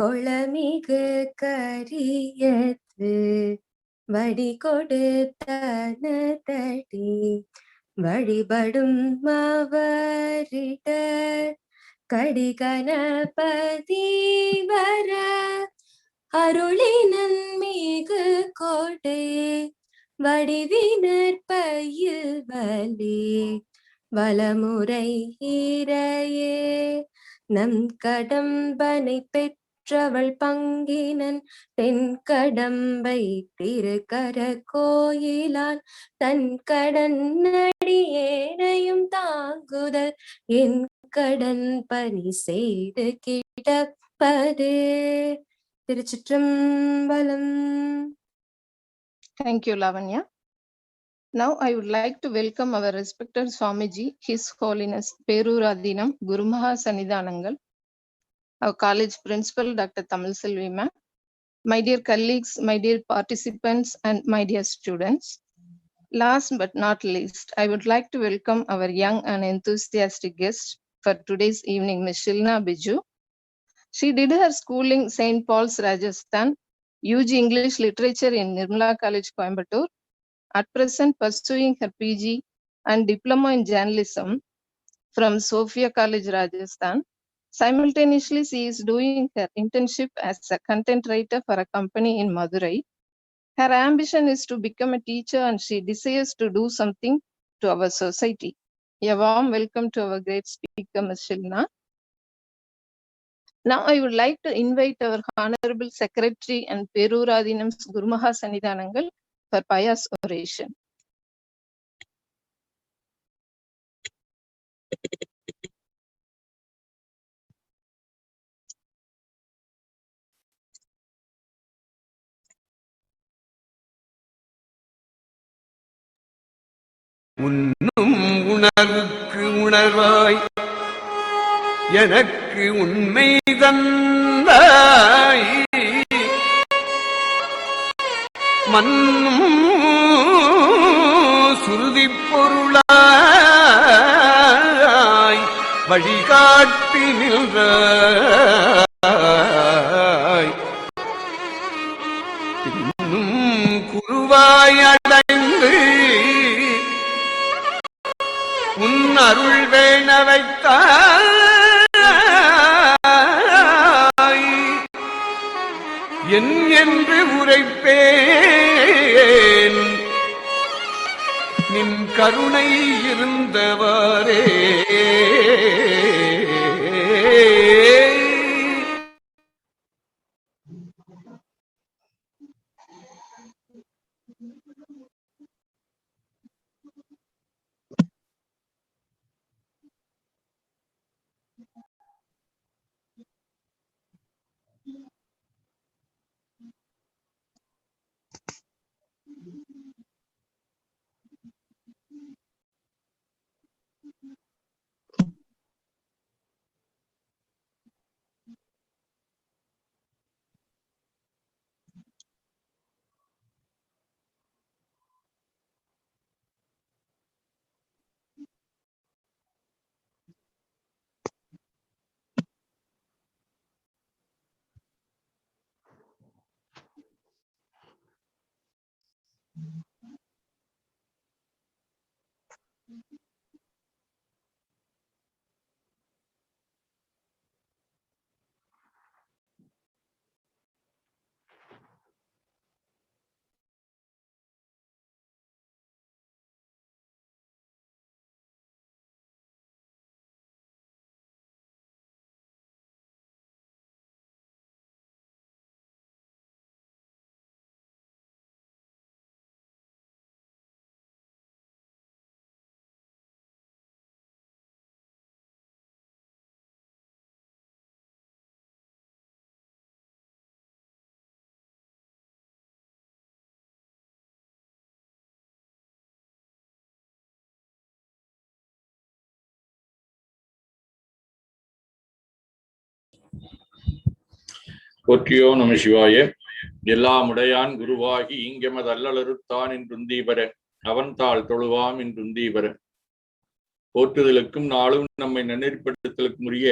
கொளமிகு கரியத்து வடி கொடுத்தன தடி வழிபடும் மவரிடர் கடிகணபதி வர அருளினன் மிகு கோடை வடிவினர் பயில் வலி வலமுறை இறையே நம் கடம்பனை பெற்றவள் பங்கினன் தென் கடம்பை திருக்கர கோயிலான் தன் கடன் நடியேனையும் தாங்குதல் என் கடன் பணி செய்து கிடப்பது. திருச்சிற்றம்பலம். Thank you, Lavanya. Now I would like to welcome our respected Swamiji, His Holiness Peruradinam Gurumaha Sanidhanangal, our college principal Dr. Tamil Selvi ma'am, my dear colleagues, my dear participants, and my dear students. Last but not least, I would like to welcome our young and enthusiastic guest for today's evening, Ms. Shilna Biju. She did her schooling St. Paul's, Rajasthan, UG English Literature in Nirmala College, Coimbatore. At present pursuing her PG and Diploma in Journalism from Sophia College, Rajasthan. Simultaneously, she is doing her internship as a content writer for a company in Madurai. Her ambition is to become a teacher and she desires to do something to our society. A warm welcome to our great speaker, Ms. Shilna. Now I would like to invite our Honorable Secretary and Peruradinam's Gurumaha Sanidhanangal for pious oration. உன்னும் உணர்வுக்கு உணர்வாய் எனக்கு உண்மை தந்தாய் மன்னும் சுருதி பொருளாய் வழிகாட்டி நின்றாய் இன்னும் குருவாய் அடைந்து உன் அருள் வேண வைத்தாய் என் என்று உரைப்பேன் நின் கருணை இருந்தவாறே. போற்றியோ நம சிவாய. எல்லாம் உடையான் குருவாகி இங்கெமதல்லலறுத்தான் என்றுந்தீபர அவன் தாள் தொழுவாம் என்றுந்தீபர. போற்றுதலுக்கும் நாளும் நம்மை நன்னெறிப்படுத்தலுக்கும் உரிய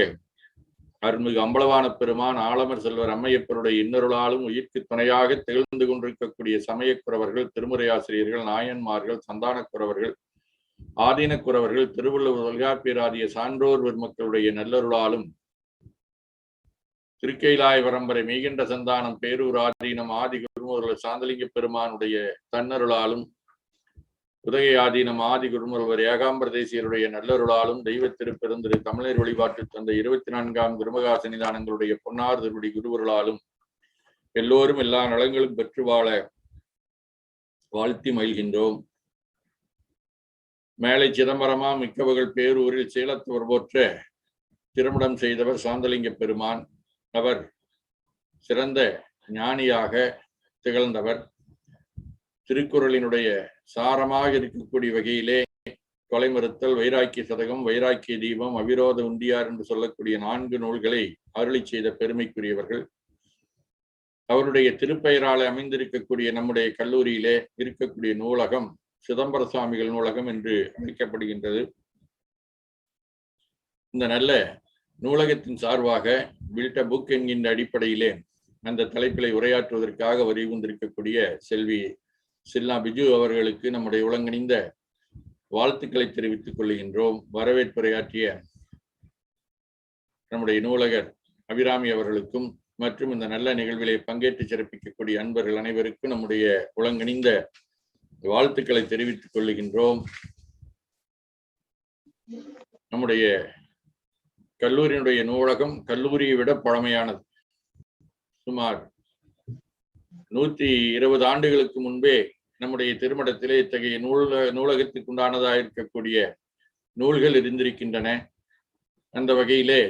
அருள்மிகு அம்பலவான பெருமான் ஆலமர் செல்வர் அம்மையப்பருடைய இன்னருளாலும் உயிர்க்கு துணையாக திகழ்ந்து கொண்டிருக்கக்கூடிய சமயக்குறவர்கள், திருமுறையாசிரியர்கள், நாயன்மார்கள், சந்தானக்குறவர்கள், ஆதீனக்குறவர்கள், திருவள்ளுவர் தொல்காப்பியராகிய சான்றோர் பெருமக்களுடைய நல்லருளாலும் திருக்கைலாய பரம்பரை மெய்கின்ற சந்தானம் பேரூர் ஆதீனம் ஆதி குருமுருவர் சாந்தலிங்க பெருமானுடைய தன்னருளாலும் உதகை ஆதீனம் ஆதி குருமுருவர் ஏகாம்பர தேசியருடைய நல்லருளாலும் தெய்வ திருப்பெருந்திரு தமிழர் வழிபாட்டு தந்த 24ஆம் குருமகா சன்னிதானங்களுடைய பொன்னார் திருவடி குருவர்களாலும் எல்லோரும் எல்லா நலங்களும் பெற்று வாழ வாழ்த்தி மகிழ்கின்றோம். மேலை சிதம்பரமா மிக்கவர்கள் பேரூரில் சேலத்தவர் போற்ற திருமணம் செய்தவர் சாந்தலிங்க பெருமான். அவர் சிறந்த ஞானியாக திகழ்ந்தவர். திருக்குறளினுடைய சாரமாக இருக்கக்கூடிய வகையிலே கொலை மறுத்தல், வைராக்கிய சதகம், வைராக்கிய தீபம், அவிரோத உந்தியார் என்று சொல்லக்கூடிய 4 நூல்களை அருளி செய்த பெருமைக்குரியவர்கள். அவருடைய திருப்பெயரால் அமைந்திருக்கக்கூடிய நம்முடைய கல்லூரியிலே இருக்கக்கூடிய நூலகம் சிதம்பர சுவாமிகள் நூலகம் என்று அழைக்கப்படுகின்றது. இந்த நல்ல நூலகத்தின் சார்பாக பில்ட் அ புக் என்கின்ற அடிப்படையிலே அந்த தலைப்பிலை உரையாற்றுவதற்காக வந்திருக்கக்கூடிய செல்வி சில்னா பிஜு அவர்களுக்கு நம்முடைய உலங்கணிந்த வாழ்த்துக்களை தெரிவித்துக் கொள்கின்றோம். வரவேற்புரையாற்றிய நம்முடைய நூலகர் அபிராமி அவர்களுக்கும் மற்றும் இந்த நல்ல நிகழ்விலே பங்கேற்று சிறப்பிக்கக்கூடிய அன்பர்கள் அனைவருக்கும் நம்முடைய உலங்கணிந்த வாழ்த்துக்களை தெரிவித்துக் கொள்கின்றோம். நம்முடைய கல்லூரியினுடைய நூலகம் கல்லூரியை விட பழமையானது. சுமார் 120 ஆண்டுகளுக்கு முன்பே நம்முடைய திருமணத்திலே இத்தகைய நூலகத்துக்கு உண்டானதாக இருக்கக்கூடிய நூல்கள் இருந்திருக்கின்றன. அந்த வகையிலே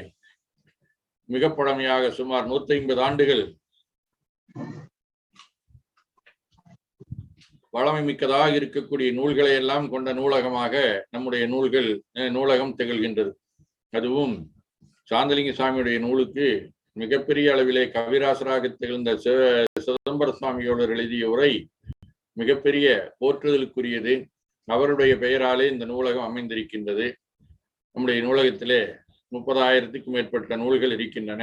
மிக பழமையாக சுமார் 150 ஆண்டுகள் பழமை மிக்கதாக இருக்கக்கூடிய நூல்களை எல்லாம் கொண்ட நூலகமாக நம்முடைய நூலகம் திகழ்கின்றது. அதுவும் சாந்தலிங்க சுவாமியுடைய நூலுக்கு மிகப்பெரிய அளவிலே கவிராசராக திகழ்ந்த சிதம்பர சுவாமியோடு எழுதிய உரை மிகப்பெரிய போற்றுதலுக்குரியது. அவருடைய பெயராலே இந்த நூலகம் அமைந்திருக்கின்றது. நம்முடைய நூலகத்திலே 30,000க்கும் மேற்பட்ட நூல்கள் இருக்கின்றன.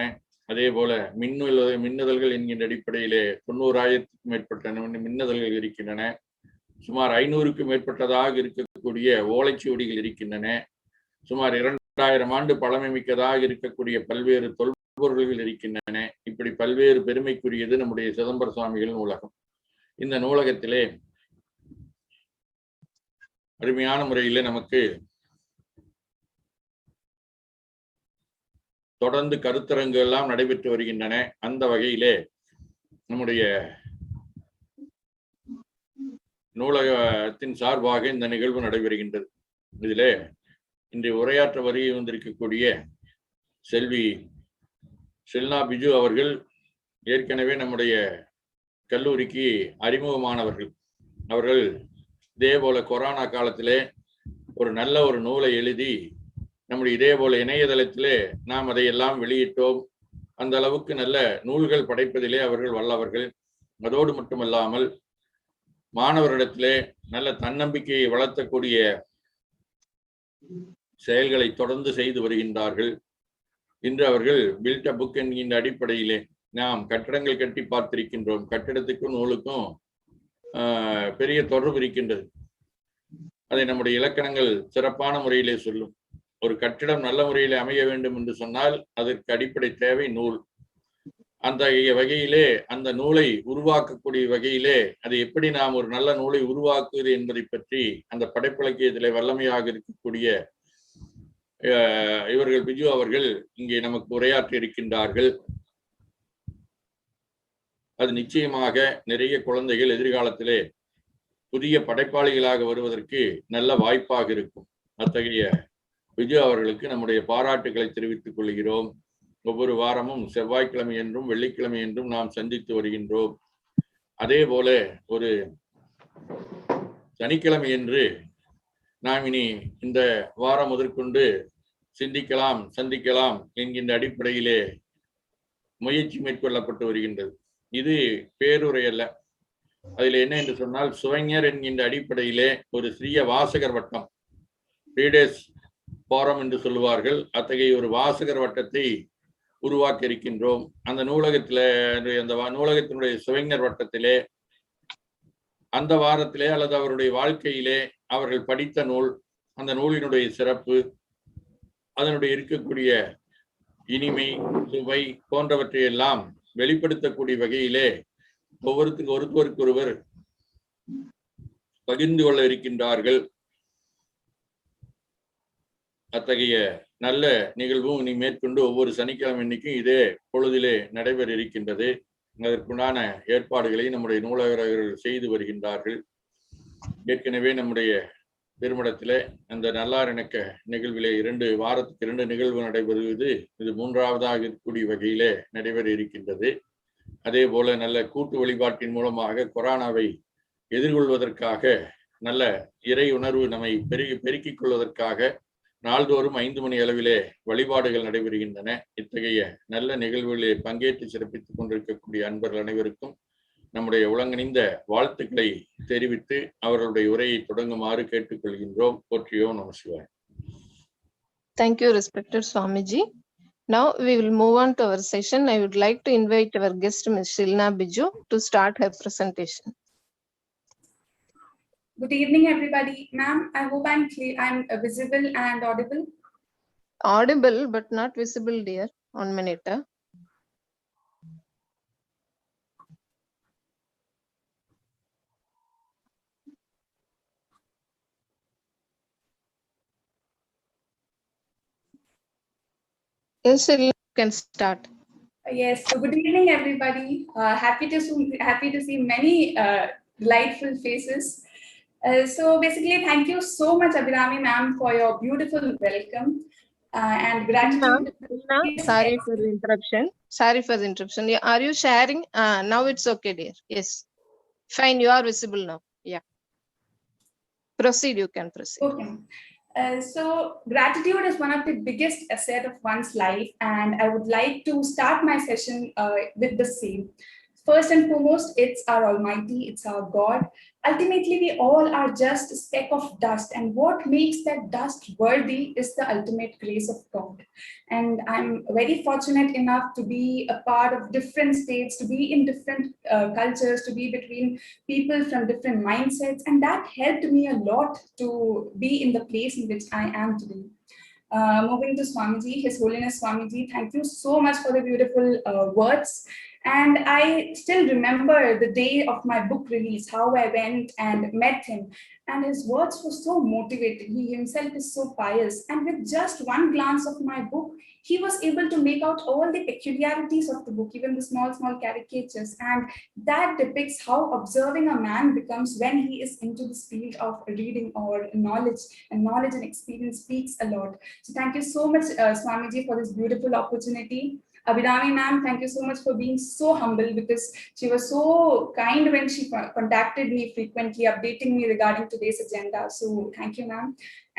அதே போல மின்னுதல்கள் என்கின்ற அடிப்படையிலே 90,000க்கும் மேற்பட்ட மின்னுதல்கள் இருக்கின்றன. சுமார் 500க்கும் மேற்பட்டதாக இருக்கக்கூடிய ஓலைச்சுவடிகள் இருக்கின்றன. சுமார் 2000 ஆண்டு பழமை மிக்கதாக இருக்கக்கூடிய பல்வேறு தொல்பொருள்கள் இருக்கின்றன. இப்படி பல்வேறு பெருமைக்குரியது நம்முடைய சிதம்பர சுவாமிகள் நூலகம். இந்த நூலகத்திலே அருமையான முறையிலே நமக்கு தொடர்ந்து கருத்தரங்கு எல்லாம் நடைபெற்று வருகின்றன. அந்த வகையிலே நம்முடைய நூலகத்தின் சார்பாக இந்த நிகழ்வு நடைபெறுகின்றது. இதிலே இன்று உரையாற்ற வருகை வந்திருக்கக்கூடிய செல்வி சில்னா பிஜு அவர்கள் ஏற்கனவே நம்முடைய கல்லூரிக்கு அறிமுகமானவர்கள். அவர்கள் இதே போல கொரோனா காலத்திலே ஒரு நல்ல ஒரு நூலை எழுதி நம்முடைய இதே போல இணையதளத்திலே நாம் அதையெல்லாம் வெளியிட்டோம். அந்த அளவுக்கு நல்ல நூல்கள் படைப்பதிலே அவர்கள் வல்லவர்கள். அதோடு மட்டுமல்லாமல் மாணவரிடத்திலே நல்ல தன்னம்பிக்கையை வளர்த்தக்கூடிய செயல்களை தொடர்ந்து செய்து வருகின்றார்கள். இன்று அவர்கள் பில்ட் அ புக் என்கின்ற அடிப்படையிலே நாம் கட்டிடங்கள் கட்டி பார்த்திருக்கின்றோம். கட்டிடத்துக்கும் நூலுக்கும் பெரிய தொடர்பு இருக்கின்றது. அதை நம்முடைய இலக்கணங்கள் சிறப்பான முறையிலே சொல்லும். ஒரு கட்டிடம் நல்ல முறையிலே அமைய வேண்டும் என்று சொன்னால் அதற்கு அடிப்படை தேவை நூல். அந்த வகையிலே அந்த நூலை உருவாக்கக்கூடிய வகையிலே அதை எப்படி நாம் ஒரு நல்ல நூலை உருவாக்குவது என்பதை பற்றி அந்த படைப்பிலக்கியத்திலே வல்லமையாக இருக்கக்கூடிய இவர்கள் பிஜு அவர்கள் இங்கே நமக்கு உரையாற்றி இருக்கின்றார்கள். அது நிச்சயமாக நிறைய குழந்தைகள் எதிர்காலத்திலே புதிய படைப்பாளிகளாக வருவதற்கு நல்ல வாய்ப்பாக இருக்கும். அத்தகைய பிஜு அவர்களுக்கு நம்முடைய பாராட்டுகளை தெரிவித்துக் கொள்கிறோம். ஒவ்வொரு வாரமும் செவ்வாய்க்கிழமை என்றும் வெள்ளிக்கிழமை என்றும் நாம் சந்தித்து வருகின்றோம். அதே போல ஒரு சனிக்கிழமை என்று நாம் இனி இந்த வாரம் முதற்கொண்டு சந்திக்கலாம் என்கின்ற அடிப்படையிலே முயற்சி மேற்கொள்ளப்பட்டு வருகின்றது. இது பேருரை அல்ல. அதில் என்ன என்று சொன்னால் சுவைஞர் என்கின்ற அடிப்படையிலே ஒரு சிறிய வாசகர் வட்டம், ரீடர்ஸ் ஃபாரம் என்று சொல்லுவார்கள். அத்தகைய ஒரு வாசகர் வட்டத்தை உருவாக்க இருக்கின்றோம். அந்த நூலகத்திலே அந்த நூலகத்தினுடைய சுவைஞர் வட்டத்திலே அந்த வாரத்திலே அல்லது அவருடைய வாழ்க்கையிலே அவர்கள் படித்த நூல், அந்த நூலினுடைய சிறப்பு, அதனுடைய இருக்கக்கூடிய இனிமை, சுவை போன்றவற்றை எல்லாம் வெளிப்படுத்தக்கூடிய வகையிலே ஒருவருக்கொருவர் பகிர்ந்து கொள்ள இருக்கின்றார்கள். அத்தகைய நல்ல நிகழ்வும் இனி மேற்கொண்டு ஒவ்வொரு சனிக்கிழமை இன்னைக்கும் இதே பொழுதிலே நடைபெற இருக்கின்றது. அதற்குண்டான ஏற்பாடுகளை நம்முடைய நூலகர்கள் செய்து வருகின்றார்கள். ஏற்கனவே நம்முடைய திருமணத்திலே அந்த நல்லாரிணக்க நிகழ்விலே 2 வாரத்துக்கு 2 நிகழ்வு நடைபெறுவது இது 3வதாக இருக்கக்கூடிய வகையிலே நடைபெற இருக்கின்றது. அதே போல நல்ல கூட்டு வழிபாட்டின் மூலமாக கொரோனாவை எதிர்கொள்வதற்காக நல்ல இறை உணர்வு நம்மை பெருக்கிக் கொள்வதற்காக நாள்தோறும் 5 மணி அளவிலே வழிபாடுகள் நடைபெறுகின்றன. இத்தகைய நல்ல நிகழ்வுகளிலே பங்கேற்று சிறப்பித்துக் கொண்டிருக்கக்கூடிய அன்பர்கள் அனைவருக்கும் நம்முடைய உலகணிந்த வாழ்த்துக்களை தெரிவித்து அவர்களுடைய உரையை தொடங்குமாறு கேட்டுக்கொள்கின்றோம். போற்றியோம் நம சிவாய. Thank you, respected Swamiji. Now we will move on to our session. I would like to invite our guest, Ms. Shilna Biju, to start her presentation. Good evening, everybody. Ma'am, I hope I'm visible and audible. Audible, but not visible, dear. 1 minute. Yes, Shilna, you can start. Yes. So good evening, everybody. Happy to see many delightful faces. So basically, thank you so much, Abhirami ma'am, for your beautiful welcome and gratitude. Sorry for the interruption. Are you sharing? Now it's okay, dear. Yes. Fine, you are visible now. Yeah. Proceed, you can proceed. Okay. So gratitude is one of the biggest assets of one's life, and I would like to start my session with the same. First and foremost, it's our Almighty, it's our God. Ultimately, we all are just a speck of dust, and what makes that dust worthy is the ultimate grace of God. And I'm very fortunate enough to be a part of different states, to be in different cultures, to be between people from different mindsets, and that helped me a lot to be in the place in which I am today. Moving to Swamiji, His Holiness Swamiji, thank you so much for the beautiful words. And I still remember the day of my book release, how I went and met him. And his words were so motivating. He himself is so pious. And with just one glance of my book, he was able to make out all the peculiarities of the book, even the small caricatures. And that depicts how observing a man becomes when he is into this field of reading or knowledge. And knowledge and experience speaks a lot. So thank you so much, Swamiji, for this beautiful opportunity. Abhirami ma'am, thank you so much for being so humble, because she was so kind when she contacted me frequently, updating me regarding today's agenda. So thank you, ma'am.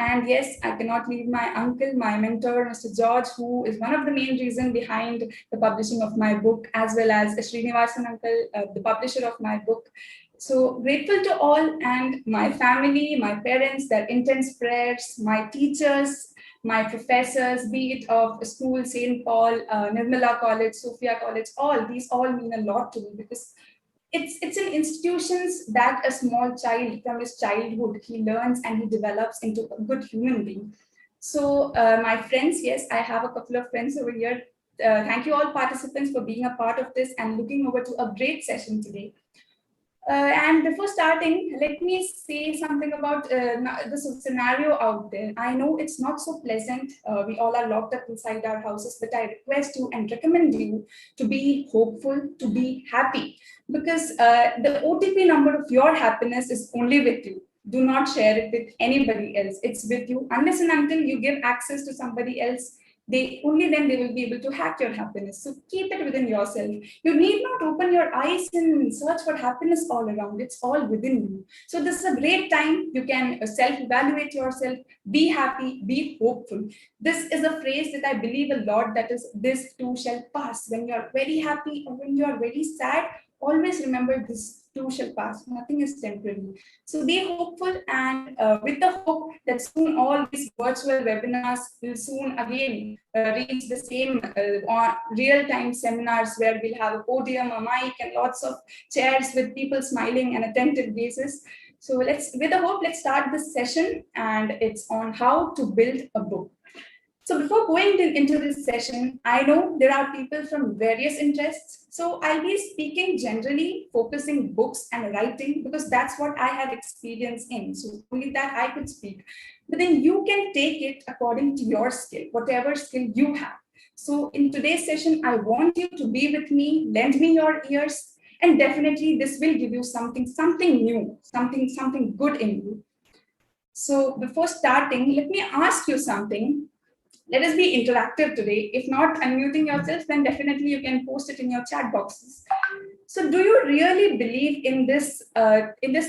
And yes, I cannot leave my uncle, my mentor, Mr. George, who is one of the main reasons behind the publishing of my book, as well as Srinivasan uncle, the publisher of my book. So grateful to all, and my family, my parents, their intense prayers, my teachers, my professors, be it of school, St. Paul, Nirmala College, Sophia College, these all mean a lot to me, because it's in institutions that a small child from his childhood, he learns and he develops into a good human being. So my friends, yes, I have a couple of friends over here. Thank you all participants for being a part of this and looking over to a great session today. And before starting, let me say something about the scenario out there. I know it's not so pleasant. We all are locked up inside our houses, but I request you and recommend you to be hopeful, to be happy, because the OTP number of your happiness is only with you. Do not share it with anybody else. It's with you. Unless and until you give access to somebody else, only then they will be able to hack your happiness. So keep it within yourself. You need not open your eyes and search for happiness all around. It's all within you. So this is a great time. You can self-evaluate yourself, be happy, be hopeful. This is a phrase that I believe a lot, that is, this too shall pass. When you're very happy or when you're very sad, always remember this too shall pass. Nothing is temporary. So be hopeful, and with the hope that soon all these virtual webinars will soon again reach the same real-time seminars where we'll have a podium, a mic, and lots of chairs with people smiling and attentive faces. So with the hope, let's start this session, and it's on how to build a book. So before going into this session, I know there are people from various interests. So I'll be speaking generally, focusing books and writing, because that's what I have experience in. So only that I could speak. But then you can take it according to your skill, whatever skill you have. So in today's session, I want you to be with me, lend me your ears, and definitely this will give you something new, something good in you. So before starting, let me ask you something. Let us be interactive today. If not unmuting yourself, then definitely you can post it in your chat boxes. So do you really believe in this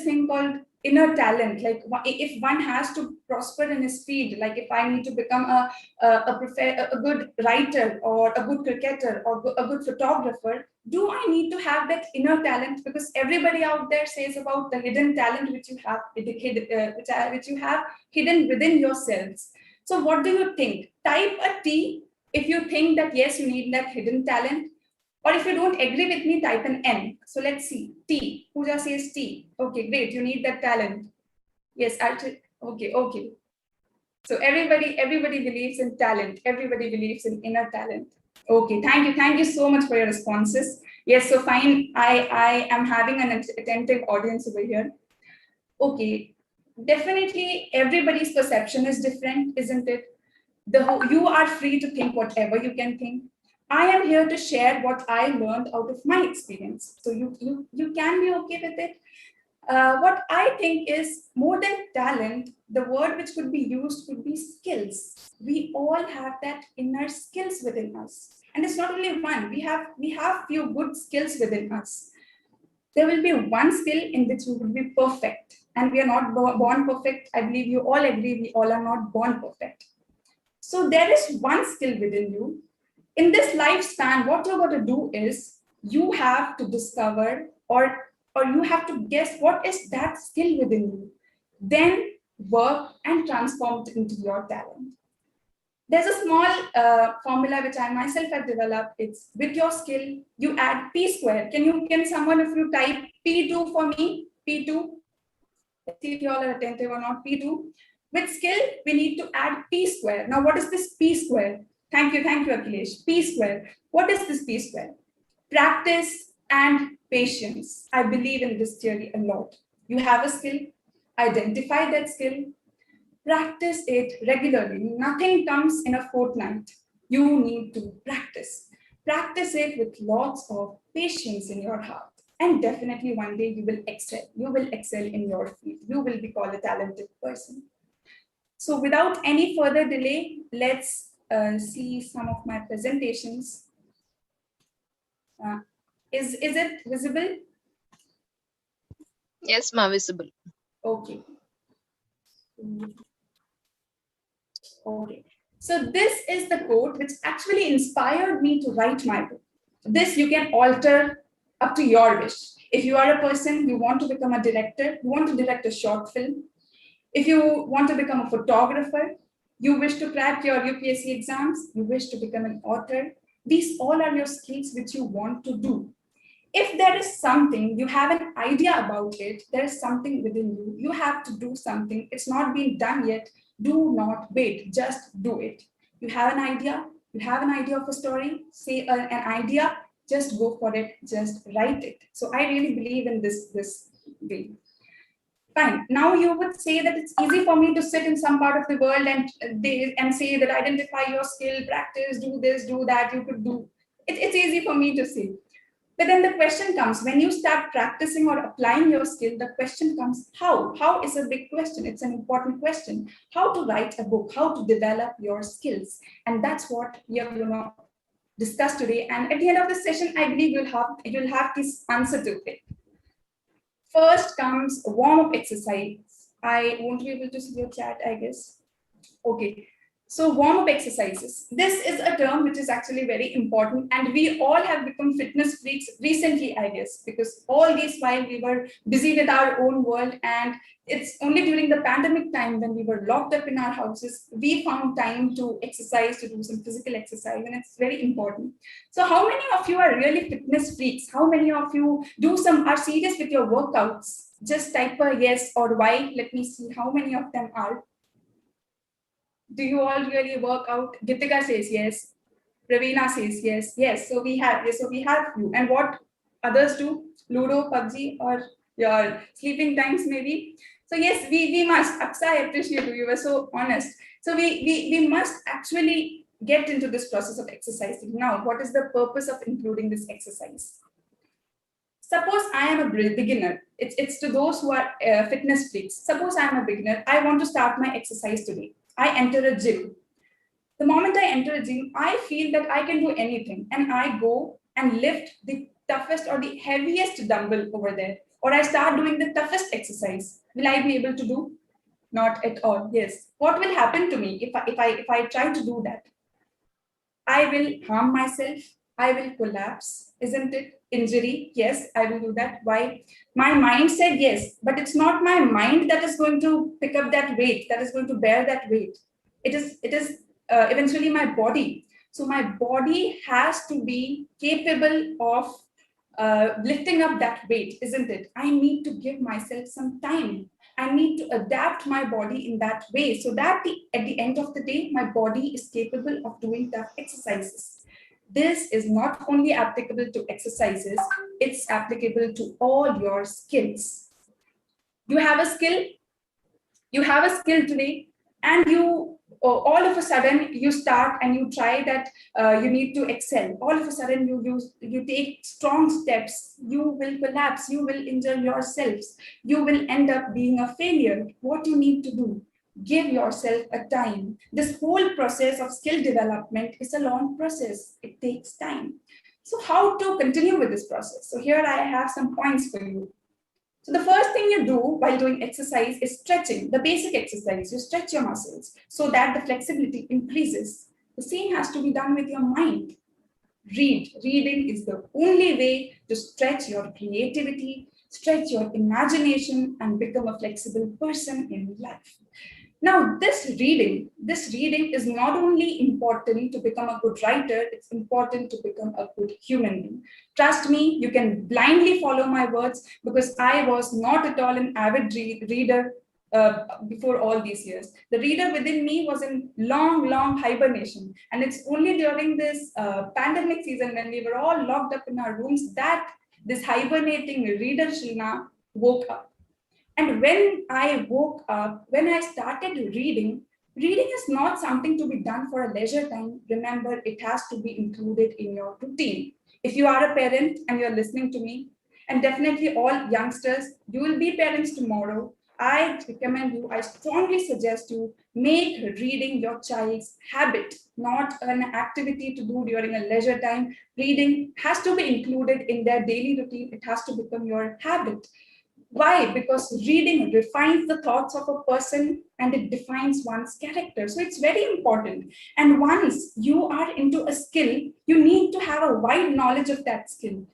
thing called inner talent? Like if one has to prosper in his field, like if I need to become a good writer or a good cricketer or a good photographer, do I need to have that inner talent? Because everybody out there says about the hidden talent which you have, which you have hidden within yourselves. So what do you think? Type a T if you think that yes, you need that hidden talent. Or if you don't agree with me, type an N. So let's see. T. Pooja says T. Okay, great. You need that talent. Yes, actually. Okay. So everybody believes in talent. Everybody believes in inner talent. Okay, thank you so much for your responses. Yes, so fine. I am having an attentive audience over here. Okay. Definitely everybody's perception is different, isn't it? You are free to think whatever you can think. I am here to share what I learned out of my experience. So you can be okay with it. What I think is more than talent, the word which could be used could be skills. We all have that inner skills within us. And it's not only one, we have few good skills within us. There will be one skill in which we will be perfect. And we are not born perfect. I believe you all agree we all are not born perfect. So there is one skill within you. In this lifespan, what you're going to do is you have to discover or you have to guess what is that skill within you. Then work and transform it into your talent. There's a small formula which I myself have developed. It's with your skill, you add P square. Can someone, if you type P2 for me, P2, let's see if you all are attentive or not, P2. With skill, we need to add P square. Now, what is this P square? Thank you, Akhilesh. P square. What is this P square? Practice and patience. I believe in this theory a lot. You have a skill, identify that skill, practice it regularly. Nothing comes in a fortnight. You need to practice. Practice it with lots of patience in your heart. And definitely one day you will excel. You will excel in your field. You will be called a talented person. So without any further delay, let's see some of my presentations. Is it visible? Yes, ma, visible. Okay. Okay. So this is the quote which actually inspired me to write my book. This you can alter up to your wish. If you are a person, you want to become a director, you want to direct a short film. If you want to become a photographer, you wish to crack your UPSC exams, you wish to become an author, these all are your skills which you want to do. If there is something, you have an idea about it, there is something within you, you have to do something, it's not been done yet, do not wait, just do it. You have an idea of a story, say an idea, just go for it, just write it. So I really believe in this way. Fine. Now you would say that it's easy for me to sit in some part of the world and say that identify your skill, practice, do this, do that, you could do. It's easy for me to say. But then the question comes, when you start practicing or applying your skill, the question comes, how? How is a big question. It's an important question. How to write a book, how to develop your skills. And that's what we are going to discuss today. And at the end of the session, I believe you'll have this answer to it. First comes a warm-up exercise. I won't be able to see your chat, I guess. Okay. So warm-up exercises. This is a term which is actually very important, and we all have become fitness freaks recently, I guess, because all this while we were busy with our own world, and it's only during the pandemic time when we were locked up in our houses, we found time to exercise, to do some physical exercise, and it's very important. So how many of you are really fitness freaks? How many of you are serious with your workouts? Just type a yes or Y. Let me see how many of them are. Do you all really work out? Gitika says yes. Ravina says yes. Yes. So we have you. And what others do? Ludo, PUBG, or your sleeping times maybe. So yes, we must. Aksa, I appreciate you. You were so honest. So we must actually get into this process of exercising. Now, what is the purpose of including this exercise? Suppose I am a beginner. It's to those who are fitness freaks. Suppose I am a beginner. I want to start my exercise today. I enter a gym. The moment I enter a gym, I feel that I can do anything, and I go and lift the toughest or the heaviest dumbbell over there, or I start doing the toughest exercise. Will I be able to do? Not at all. Yes. What will happen to me if I try to do that? I will harm myself. I will collapse. Isn't it? Injury. Yes, I will do that. Why? My mind said yes, but it's not my mind that is going to pick up that weight, that is going to bear that weight. It is eventually my body. So my body has to be capable of lifting up that weight, isn't it? I need to give myself some time. I need to adapt my body in that way so that at the end of the day, my body is capable of doing tough exercises. This is not only applicable to exercises, it's applicable to all your skills. You have a skill today, and all of a sudden you start and you try that you need to excel. All of a sudden you take strong steps, you will collapse, you will injure yourselves, you will end up being a failure. What you need to do? Give yourself a time. This whole process of skill development is a long process. It takes time. So how to continue with this process? So here I have some points for you. So the first thing you do while doing exercise is stretching, the basic exercise. You stretch your muscles so that the flexibility increases. The same has to be done with your mind. Read. Reading is the only way to stretch your creativity, stretch your imagination, and become a flexible person in life. Now, this reading is not only important to become a good writer, it's important to become a good human being. Trust me, you can blindly follow my words because I was not at all an avid reader before all these years. The reader within me was in long hibernation. And it's only during this pandemic season when we were all locked up in our rooms that this hibernating reader Shilna woke up. And when I woke up, when I started reading is not something to be done for a leisure time. Remember, it has to be included in your routine. If you are a parent and you're listening to me, and definitely all youngsters, you will be parents tomorrow, I recommend you, I strongly suggest you make reading your child's habit, not an activity to do during a leisure time. Reading has to be included in their daily routine. It has to become your habit. Why? Because reading refines the thoughts of a person and it defines one's character. So it's very important. And once you are into a skill, you need to have a wide knowledge of that skill.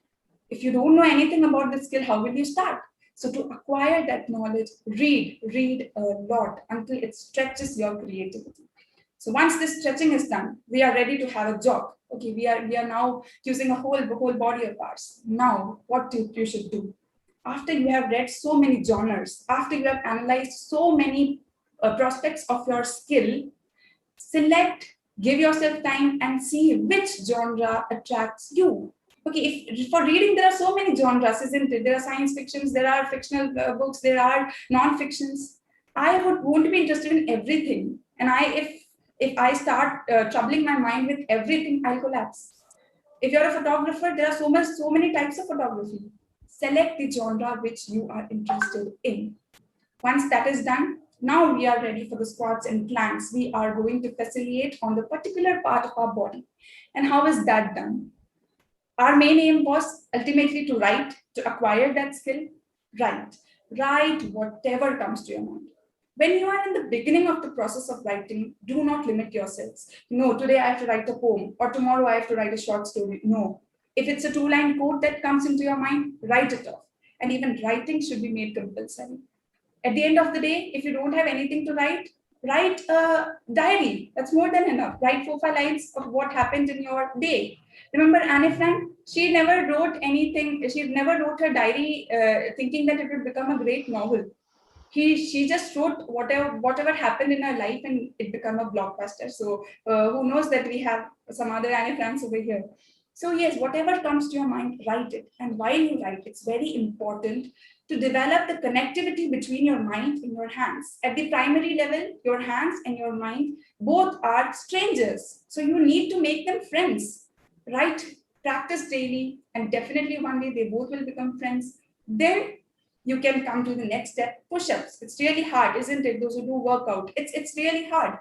If you don't know anything about the skill, how will you start? So to acquire that knowledge, read a lot until it stretches your creativity. So once this stretching is done, we are ready to have a jog. Okay, we are now using a whole body of ours. Now, what you should do? After you have read so many genres, after you have analyzed so many prospects of your skill, select, give yourself time and see which genre attracts you. Okay, if for reading, there are so many genres, isn't it? There are science fictions, there are fictional books, there are non-fictions. I won't be interested in everything. And if I start troubling my mind with everything, I'll collapse. If you're a photographer, there are so many types of photography. Select the genre which you are interested in. Once that is done, now we are ready for the squats and planks. We are going to facilitate on the particular part of our body. And how is that done? Our main aim was ultimately to write, to acquire that skill. Write whatever comes to your mind. When you are in the beginning of the process of writing, do not limit yourselves. No, today I have to write a poem, or tomorrow I have to write a short story. No. If it's a 2-line quote that comes into your mind, write it off. And even writing should be made compulsory. At the end of the day, if you don't have anything to write, write a diary. That's more than enough. Write 4-5 lines of what happened in your day. Remember Anne Frank? She never wrote anything. She never wrote her diary thinking that it would become a great novel. She just wrote whatever happened in her life, and it became a blockbuster. So who knows that we have some other Anne Franks over here. So yes, whatever comes to your mind, write it. And while you write, it's very important to develop the connectivity between your mind and your hands. At the primary level, your hands and your mind both are strangers. So you need to make them friends. Write, practice daily, and definitely one day they both will become friends. Then you can come to the next step, push-ups. It's really hard, isn't it? Those who do workout, it's really hard.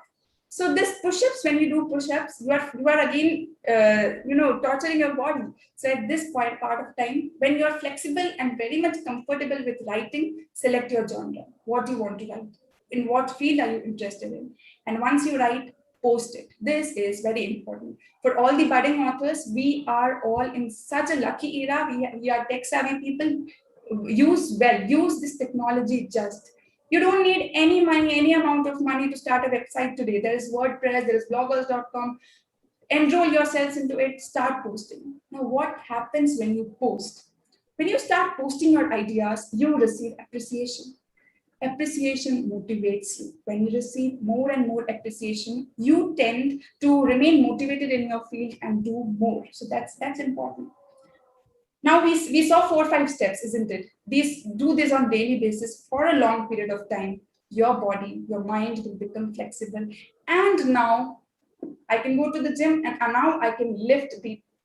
So this push-ups, when you do push-ups, you are again, torturing your body. So at this part of time, when you are flexible and very much comfortable with writing, select your genre. What do you want to write? In what field are you interested in? And once you write, post it. This is very important. For all the budding authors, we are all in such a lucky era. We are tech-savvy people. Use this technology just. You don't need any money, any amount of money to start a website today. There is WordPress, there is bloggers.com. Enroll yourselves into it, start posting. Now, what happens when you post? When you start posting your ideas, you receive appreciation. Appreciation motivates you. When you receive more and more appreciation, you tend to remain motivated in your field and do more. So that's important. Now we saw 4 or 5 steps, isn't it? Do this on daily basis for a long period of time. Your body, your mind will become flexible. And now I can go to the gym, and now I can lift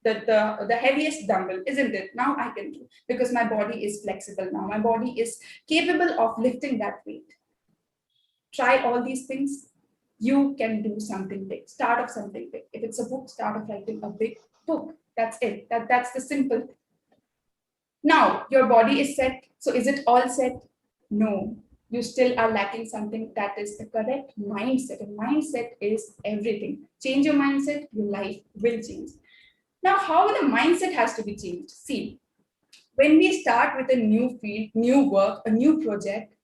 the heaviest dumbbell, isn't it? Now I can do, because my body is flexible now. My body is capable of lifting that weight. Try all these things. You can do something big. Start off something big. If it's a book, start off writing a big book. That's it. That's the simple thing. Now, your body is set. So is it all set? No. You still are lacking something, that is the correct mindset. And mindset is everything. Change your mindset, your life will change. Now, how the mindset has to be changed? See, when we start with a new field, new work, a new project,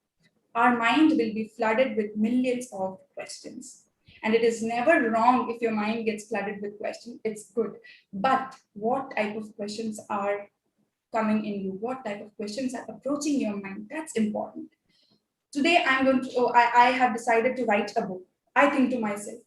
our mind will be flooded with millions of questions. And it is never wrong if your mind gets flooded with questions. It's good. But what type of questions are coming in you? What type of questions are approaching your mind? That's important. Today, I have decided to write a book. I think to myself,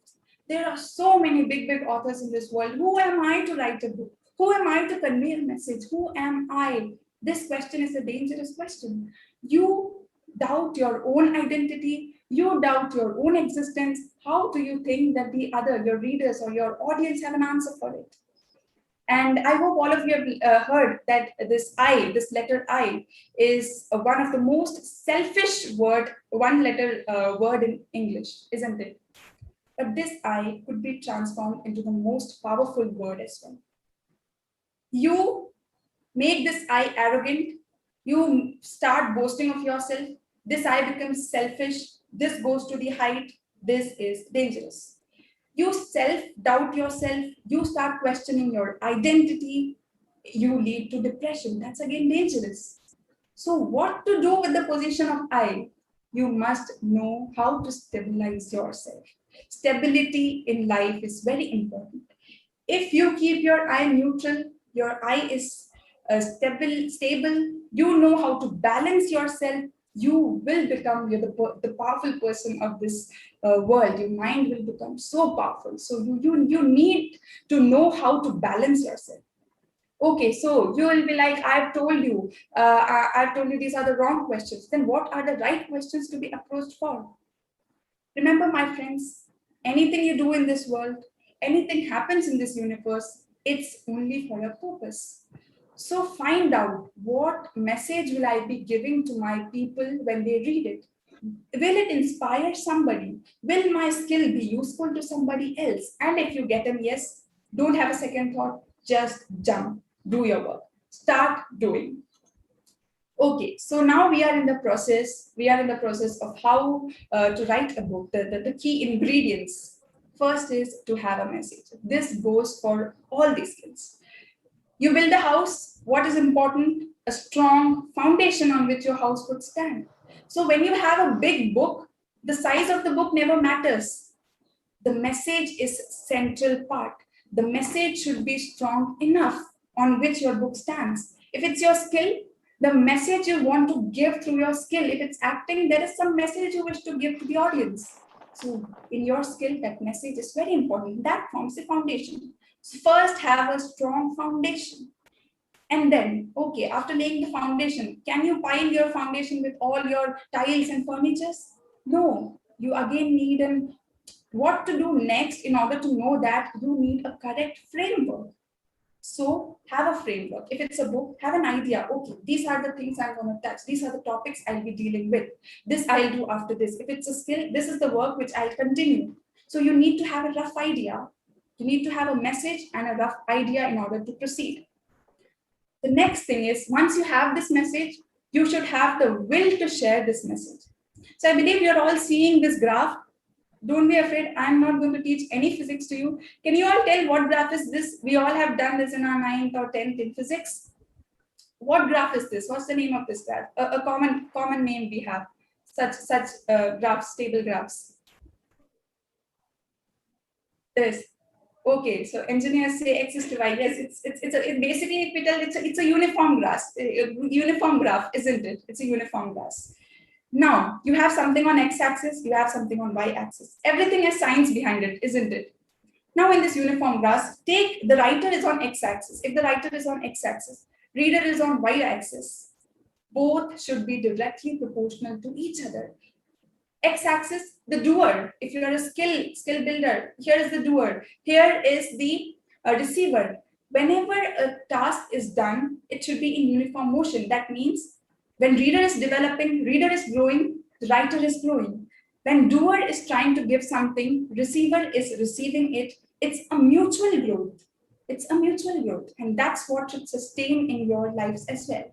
there are so many big authors in this world. Who am I to write a book? Who am I to convey a message? Who am I? This question is a dangerous question. You doubt your own identity. You doubt your own existence. How do you think that your readers or your audience have an answer for it? And I hope all of you have heard that this letter I, is one of the most selfish one-letter word in English, isn't it? But this I could be transformed into the most powerful word as well. You make this I arrogant. You start boasting of yourself. This I becomes selfish. This goes to the height. This is dangerous. You self-doubt yourself, you start questioning your identity, you lead to depression. That's again dangerous. So what to do with the position of I? You must know how to stabilize yourself. Stability in life is very important. If you keep your I neutral, your I is stable, you know how to balance yourself, you will become the powerful person of this world. Your mind will become so powerful. So you need to know how to balance yourself. Okay, so you will be like, I've told you these are the wrong questions. Then what are the right questions to be approached for? Remember, my friends, anything you do in this world, anything happens in this universe, it's only for a purpose. So find out, what message will I be giving to my people when they read it? Will it inspire somebody? Will my skill be useful to somebody else? And if you get a yes, don't have a second thought, just jump, do your work, start doing. Okay, so now we are in the process. We are in the process of how to write a book. The key ingredients. First is to have a message. This goes for all these skills. You build a house. What is important? A strong foundation on which your house would stand. So when you have a big book, the size of the book never matters. The message is central part. The message should be strong enough on which your book stands. If it's your skill, the message you want to give through your skill. If it's acting, there is some message you wish to give to the audience. So in your skill, that message is very important. That forms the foundation. So first have a strong foundation. And then, okay, after laying the foundation, can you pile your foundation with all your tiles and furnitures? No, you again need what to do next. In order to know that, you need a correct framework. So have a framework. If it's a book, have an idea. Okay, these are the things I'm going to touch. These are the topics I'll be dealing with. This I'll do after this. If it's a skill, this is the work which I'll continue. So you need to have a rough idea. You need to have a message and a rough idea in order to proceed. The next thing is, once you have this message, you should have the will to share this message. So I believe you're all seeing this graph. Don't be afraid. I'm not going to teach any physics to you. Can you all tell what graph is this? We all have done this in our 9th or 10th in physics. What graph is this? What's the name of this graph? A common name we have. Such graphs, stable graphs. This. Okay, so engineers say X is to Y. Yes, basically it's a uniform graph. Uniform graph, isn't it? It's a uniform graph. Now, you have something on x-axis, you have something on y-axis. Everything has science behind it, isn't it? Now, in this uniform graph, take the writer is on x-axis. If the writer is on x-axis, reader is on y-axis. Both should be directly proportional to each other. X-axis, the doer. If you are a skill builder, here is the doer. Here is the receiver. Whenever a task is done, it should be in uniform motion. That means when reader is developing, reader is growing, the writer is growing. When doer is trying to give something, receiver is receiving it. It's a mutual growth. It's a mutual growth. And that's what should sustain in your lives as well.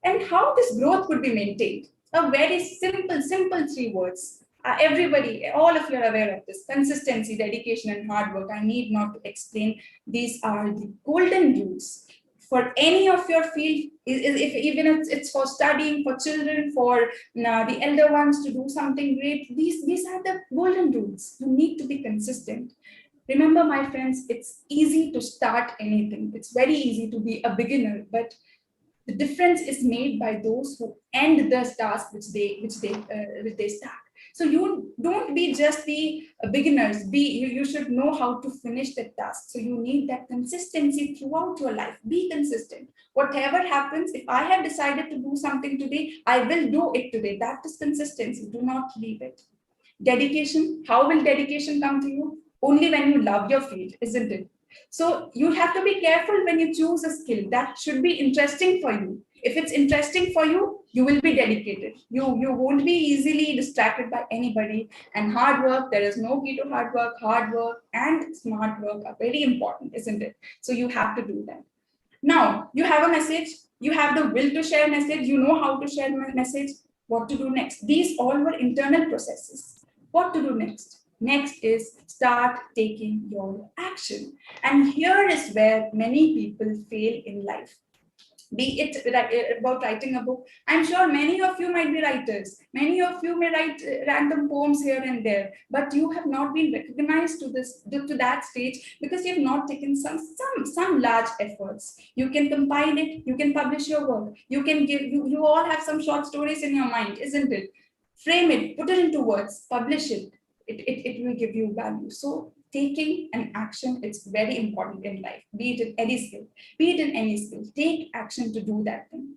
And how this growth could be maintained? A very simple 3 words. Everybody, all of you are aware of this. Consistency, dedication, and hard work. I need not to explain. These are the golden rules. For any of your field, even if it's for studying, for children, for the elder ones to do something great, these are the golden rules. You need to be consistent. Remember, my friends, it's easy to start anything. It's very easy to be a beginner, but the difference is made by those who end the task which they start. So you don't be just the beginners. You should know how to finish the task. So you need that consistency throughout your life. Be consistent. Whatever happens, if I have decided to do something today, I will do it today. That is consistency. Do not leave it. Dedication. How will dedication come to you? Only when you love your field, isn't it? So you have to be careful when you choose a skill. That should be interesting for you. If it's interesting for you, you will be dedicated. You won't be easily distracted by anybody. And hard work, there is no key to hard work. Hard work and smart work are very important, isn't it? So you have to do that. Now, you have a message. You have the will to share message. You know how to share message. What to do next? These all were internal processes. What to do next? Next is start taking your action. And here is where many people fail in life. Be it about writing a book. I'm sure many of you might be writers. Many of you may write random poems here and there, but you have not been recognized to that stage because you have not taken some large efforts. You can compile it, you can publish your work, you can give, you all have some short stories in your mind, isn't it? Frame it, put it into words, publish it. It will give you value. So taking an action is very important in life, be it in any skill. Take action to do that thing.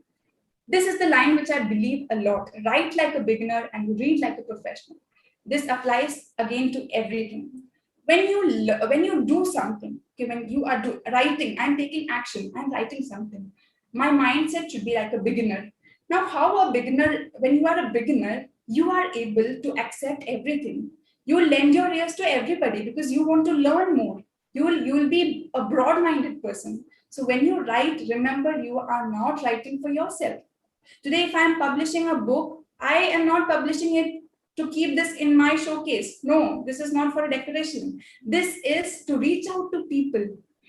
This is the line which I believe a lot. Write like a beginner and read like a professional. This applies again to everything. When you do something, okay, when you are writing, I'm taking action, I'm writing something. My mindset should be like a beginner. Now, when you are a beginner, you are able to accept everything. You will lend your ears to everybody because you want to learn more. You will be a broad-minded person. So when you write, remember you are not writing for yourself. Today, if I'm publishing a book, I am not publishing it to keep this in my showcase. No, this is not for a decoration. This is to reach out to people.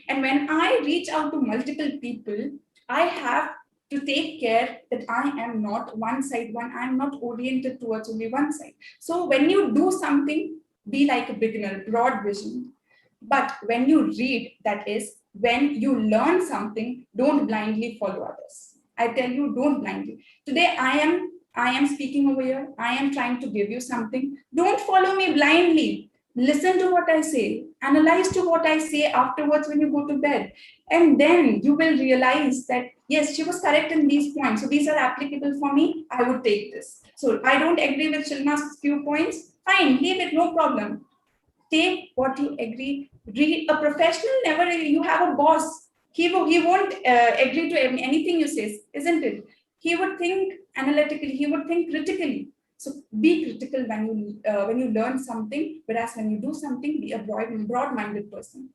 And when I reach out to multiple people, I have to take care that I am not one side, I am not oriented towards only one side. So when you do something, be like a beginner, broad vision. But when you read, that is, when you learn something, don't blindly follow others. I tell you, don't blindly. Today, I am speaking over here. I am trying to give you something. Don't follow me blindly. Listen to what I say. Analyze to what I say afterwards when you go to bed. And then you will realize that, yes, she was correct in these points. So these are applicable for me. I would take this. So I don't agree with Shilna's few points. Fine, leave it, no problem. Take what you agree. Read. A professional never, you have a boss. He won't agree to anything you say, isn't it? He would think analytically, he would think critically. So be critical when you learn something, whereas when you do something, be a broad-minded person.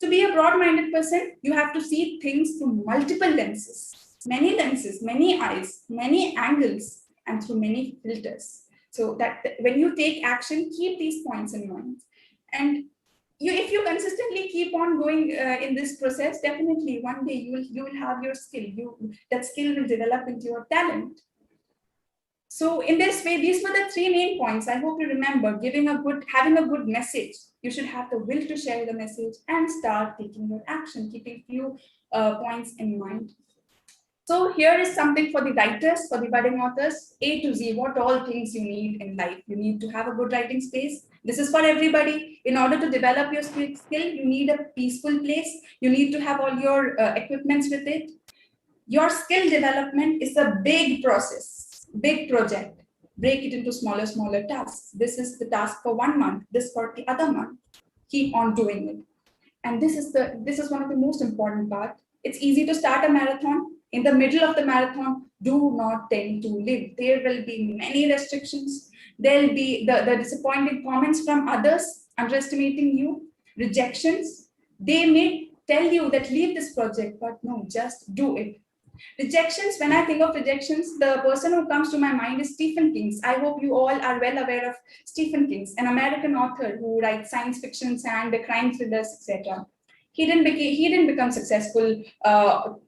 To be a broad-minded person, you have to see things through multiple lenses, many eyes, many angles, and through many filters. So that when you take action, keep these points in mind. And if you consistently keep on going in this process, definitely one day you will have your skill. That skill will develop into your talent. So in this way, these were the three main points. I hope you remember. Having a good message. You should have the will to share the message and start taking your action, keeping few points in mind. So here is something for the writers, for the budding authors, A to Z, what all things you need in life. You need to have a good writing space. This is for everybody. In order to develop your skill, you need a peaceful place. You need to have all your equipments with it. Your skill development is a big process, big project. Break it into smaller tasks. This is the task for 1 month, this for the other month. Keep on doing it. And this is one of the most important part. It's easy to start a marathon. In the middle of the marathon, do not tend to live. There will be many restrictions. There'll be the disappointing comments from others, underestimating you, rejections. They may tell you that leave this project, but no, just do it. Rejections, when I think of rejections, the person who comes to my mind is Stephen King. I hope you all are well aware of Stephen King, an American author who writes science fictions and crime thrillers, etc. He didn't become successful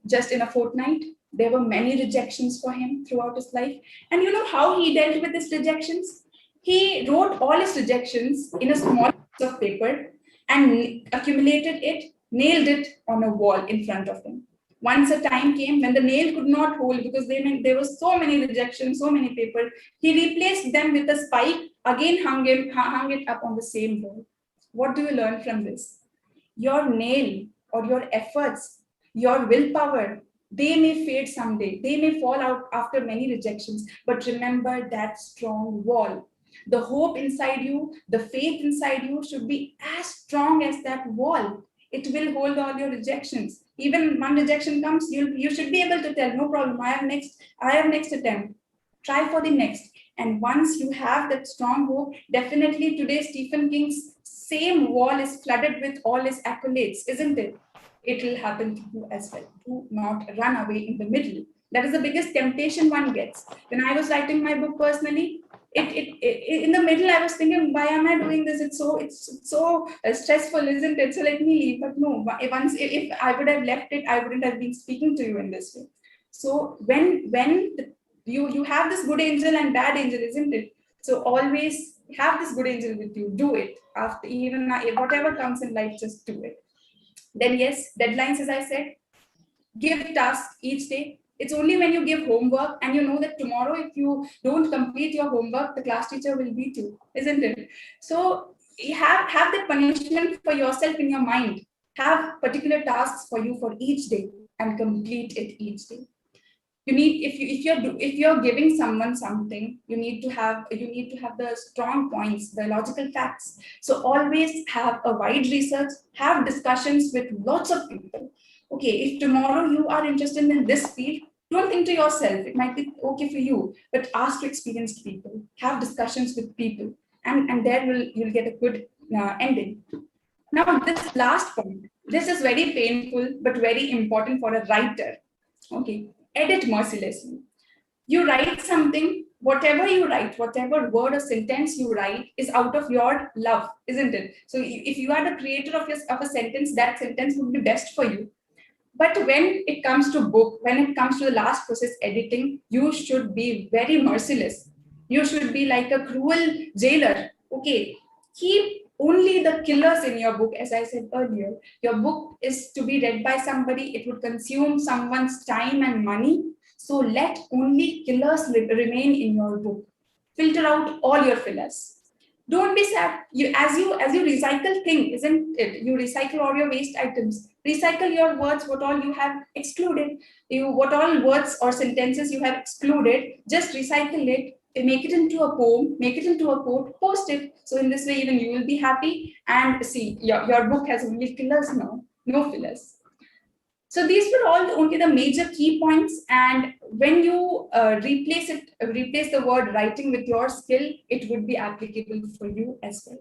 just in a fortnight. There were many rejections for him throughout his life. And you know how he dealt with his rejections? He wrote all his rejections in a small piece of paper and accumulated it, nailed it on a wall in front of him. Once a time came when the nail could not hold because there were so many rejections, so many paper, he replaced them with a spike, again hung it up on the same wall. What do you learn from this? Your nail or your efforts, your willpower, they may fade someday. They may fall out after many rejections, but remember that strong wall. The hope inside you, the faith inside you should be as strong as that wall. It will hold all your rejections. Even one rejection comes, you should be able to tell, no problem, I have next attempt. Try for the next. And once you have that strong hope, definitely today Stephen King's same wall is flooded with all his accolades, isn't it? It will happen to you as well. Do not run away in the middle. That is the biggest temptation one gets. When I was writing my book personally, in the middle, I was thinking, why am I doing this? It's so stressful, isn't it? So let me leave. But no, if I would have left it, I wouldn't have been speaking to you in this way. So when you have this good angel and bad angel, isn't it? So always have this good angel with you. Do it. After even whatever comes in life, just do it. Then yes, deadlines, as I said, give tasks each day. It's only when you give homework and you know that tomorrow, if you don't complete your homework, the class teacher will beat you, isn't it? So you have the punishment for yourself in your mind. Have particular tasks for you for each day and complete it each day. You need, if you're giving someone something, you need to have the strong points, the logical facts. So always have a wide research, have discussions with lots of people. Okay, if tomorrow you are interested in this field, don't think to yourself, it might be okay for you, but ask to experienced people, have discussions with people, and there you'll get a good ending. Now, this last point, this is very painful, but very important for a writer. Okay, edit mercilessly. You write something, whatever you write, whatever word or sentence you write is out of your love, isn't it? So if you are the creator of a sentence, that sentence would be best for you. But when it comes to book, when it comes to the last process, editing, you should be very merciless. You should be like a cruel jailer. Okay, keep only the killers in your book. As I said earlier, your book is to be read by somebody. It would consume someone's time and money. So let only killers remain in your book. Filter out all your fillers. Don't be sad. As you recycle things, isn't it? You recycle all your waste items. Recycle your words, what all you have excluded. What all words or sentences you have excluded, just recycle it, make it into a poem, make it into a quote, post it. So in this way, even you will be happy. And see, your book has only fillers now, no fillers. So these were all only the major key points. And when you replace the word writing with your skill, it would be applicable for you as well.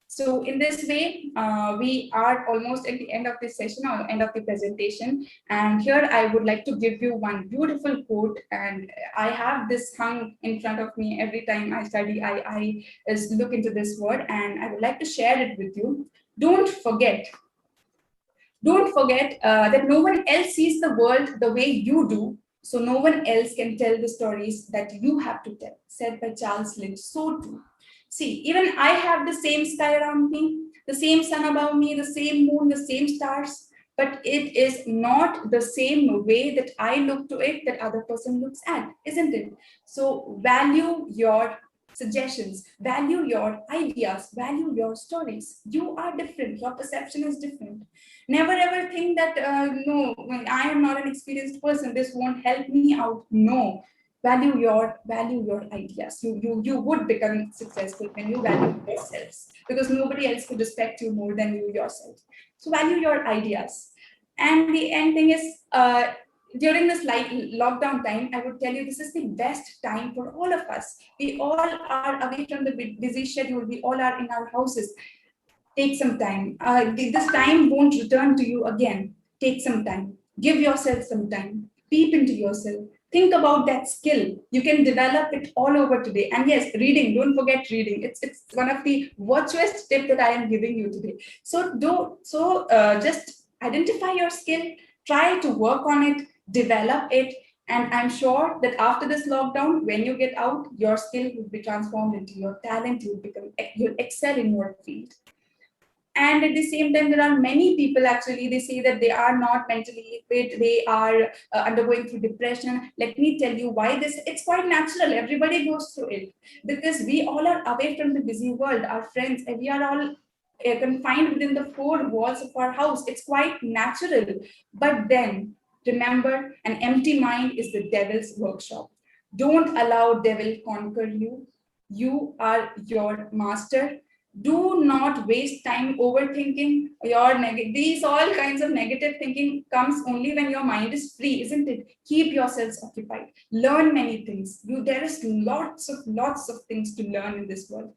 So in this way, we are almost at the end of this session or end of the presentation. And here I would like to give you one beautiful quote. And I have this hung in front of me every time I study. I look into this word and I would like to share it with you. Don't forget that no one else sees the world the way you do, so no one else can tell the stories that you have to tell, said by Charles Lynch. So true. See, even I have the same sky around me, the same sun above me, the same moon, the same stars, but it is not the same way that I look to it that other person looks at, isn't it? So value your suggestions, value your ideas, value your stories. You are different, your perception is different. Never ever think that, no, I am not an experienced person, this won't help me out. No, value your ideas. You would become successful when you value yourselves, because nobody else could respect you more than you yourself. So value your ideas. And the end thing is, during this lockdown time, I would tell you this is the best time for all of us. We all are away from the busy schedule. We all are in our houses. Take some time. This time won't return to you again. Take some time. Give yourself some time. Peep into yourself. Think about that skill. You can develop it all over today. And yes, reading, don't forget reading. It's one of the virtuous tips that I am giving you today. So just identify your skill, try to work on it, develop it. And I'm sure that after this lockdown, when you get out, your skill will be transformed into your talent. You'll excel in your field. And at the same time, there are many people actually, they say that they are not mentally fit, they are undergoing through depression. Let me tell you why this, it's quite natural. Everybody goes through it because we all are away from the busy world, our friends, and we are all confined within the four walls of our house. It's quite natural. But then remember, an empty mind is the devil's workshop. Don't allow devil conquer you. You are your master. Do not waste time overthinking these all kinds of negative thinking comes only when your mind is free, isn't it? Keep yourselves occupied, learn many things. There is lots of things to learn in this world.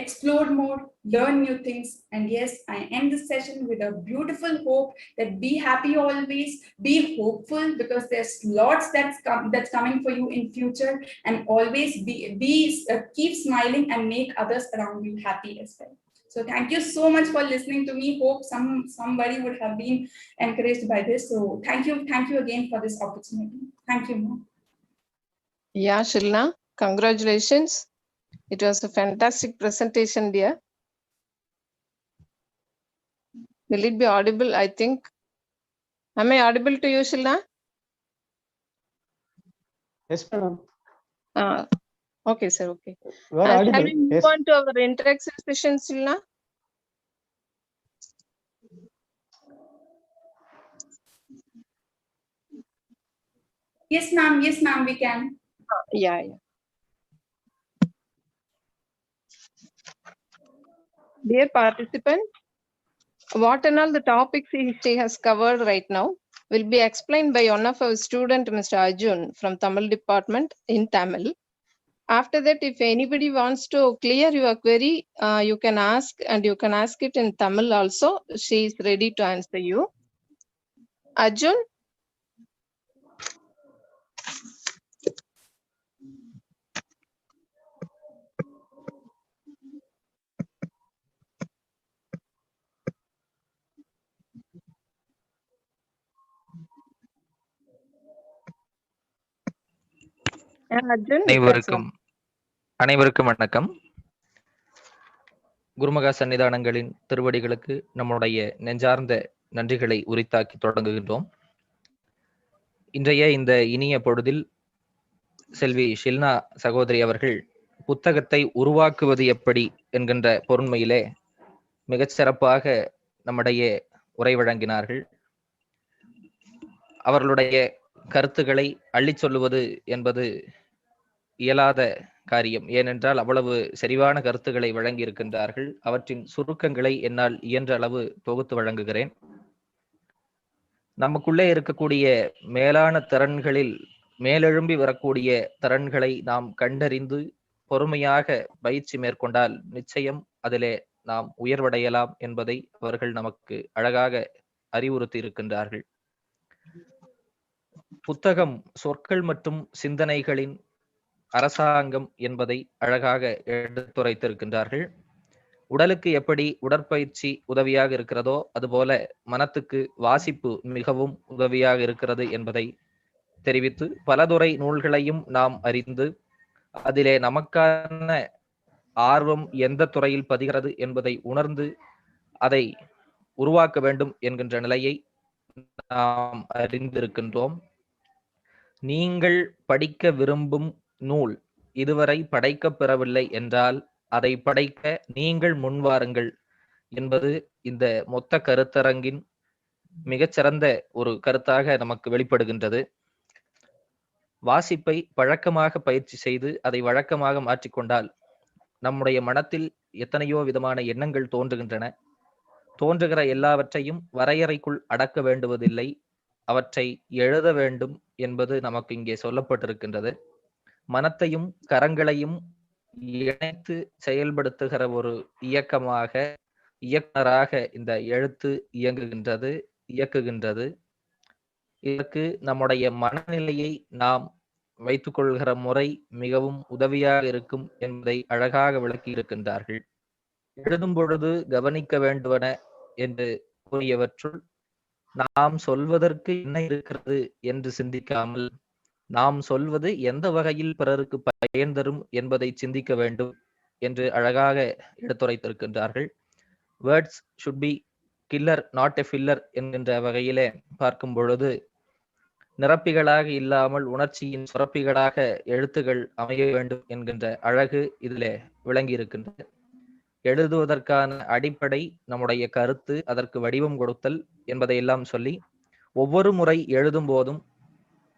Explore more, learn new things. And yes, I end this session with a beautiful hope that be happy always, be hopeful, because there's lots that's coming for you in future, and always keep smiling and make others around you happy as well. So thank you so much for listening to me. Hope somebody would have been encouraged by this. So thank you again for this opportunity. Thank you, Mom. Yeah, Shilna, congratulations. It was a fantastic presentation, dear. Will it be audible? I think. Am I audible to you, Shilna? Yes, madam. Okay, sir. Okay. You are audible. Shall we move Yes. on to our interaction session, Shilna? Yes, ma'am. Yes, ma'am. We can. Yeah. Dear participant, what and all the topics she has covered right now will be explained by one of our student, Mr. Arjun from Tamil department in Tamil. After that, if anybody wants to clear your query, you can ask, and you can ask it in Tamil also. She is ready to answer you. Arjun? Arjun, you can அனைவருக்கும் அனைவருக்கும் வணக்கம். குருமகா சன்னிதானங்களின் திருவடிகளுக்கு நம்முடைய நெஞ்சார்ந்த நன்றிகளை உரித்தாக்கி தொடங்குகின்றோம். இன்றைய இந்த இனிய பொழுதில் செல்வி ஷில்னா சகோதரி அவர்கள் புத்தகத்தை உருவாக்குவது எப்படி என்கின்ற பொருண்மையிலே மிகச் சிறப்பாக நம்முடைய உரை வழங்கினார்கள். அவர்களுடைய கருத்துக்களை அள்ளிச் சொல்லுவது என்பது இயலாத காரியம். ஏனென்றால் அவ்வளவு செறிவான கருத்துக்களை வழங்கி இருக்கின்றார்கள். அவற்றின் சுருக்கங்களை என்னால் இயன்ற அளவு தொகுத்து வழங்குகிறேன். நமக்குள்ளே இருக்கக்கூடிய மேலான திறன்களில் மேலெழும்பி வரக்கூடிய திறன்களை நாம் கண்டறிந்து பொறுமையாக பயிற்சி மேற்கொண்டால் நிச்சயம் அதிலே நாம் உயர்வடையலாம் என்பதை அவர்கள் நமக்கு அழகாக அறிவுறுத்தி இருக்கின்றார்கள். புத்தகம் சொற்கள் மற்றும் சிந்தனைகளின் அரசாங்கம் என்பதை அழகாக எடுத்துரைத்திருக்கின்றார்கள். உடலுக்கு எப்படி உடற்பயிற்சி உதவியாக இருக்கிறதோ அதுபோல மனத்துக்கு வாசிப்பு மிகவும் உதவியாக இருக்கிறது என்பதை தெரிவித்து பலதுறை நூல்களையும் நாம் அறிந்து அதிலே நமக்கான ஆர்வம் எந்த துறையில் பதிகிறது என்பதை உணர்ந்து அதை உருவாக்க வேண்டும் என்கின்ற நிலையை நாம் அறிந்திருக்கின்றோம். நீங்கள் படிக்க விரும்பும் நூல் இதுவரை படைக்கப் பெறவில்லை என்றால் அதை படைக்க நீங்கள் முன்வாருங்கள் என்பது இந்த மொத்த கருத்தரங்கின் மிகச்சிறந்த ஒரு கருத்தாக நமக்கு வெளிப்படுகின்றது. வாசிப்பை பழக்கமாக பயிற்சி செய்து அதை வழக்கமாக மாற்றிக்கொண்டால் நம்முடைய மனத்தில் எத்தனையோ விதமான எண்ணங்கள் தோன்றுகின்றன. தோன்றுகிற எல்லாவற்றையும் வரையறைக்குள் அடக்க வேண்டுவதில்லை, அவற்றை எழுத வேண்டும் என்பது நமக்கு இங்கே சொல்லப்பட்டிருக்கின்றது. மனத்தையும் கரங்களையும் இணைத்து செயல்படுத்துகிற ஒரு இயக்குனராக இந்த எழுத்து இயக்குகின்றது. இதற்கு நம்முடைய மனநிலையை நாம் வைத்துக் கொள்கிற முறை மிகவும் உதவியாக இருக்கும் என்பதை அழகாக விளக்கி இருக்கின்றார்கள். எழுதும் பொழுது கவனிக்க வேண்டுவன என்று கூறியவற்றுள் நாம் சொல்வதற்கு என்ன இருக்கிறது என்று சிந்திக்காமல் நாம் சொல்வது எந்த வகையில் பிறருக்கு பயன் தரும் என்பதை சிந்திக்க வேண்டும் என்று அழகாக எடுத்துரைத்திருக்கின்றார்கள். Words should be killer not a filler என்கின்ற வகையிலே பார்க்கும் பொழுது நிரப்பிகளாக இல்லாமல் உணர்ச்சியின் சுரப்பிகளாக எழுத்துகள் அமைய வேண்டும் என்கின்ற அழகு இதிலே விளங்கி இருக்கின்றது. எழுதுவதற்கான அடிப்படை நம்முடைய கருத்து, அதற்கு வடிவம் கொடுத்தல் என்பதையெல்லாம் சொல்லி ஒவ்வொரு முறை எழுதும் போதும்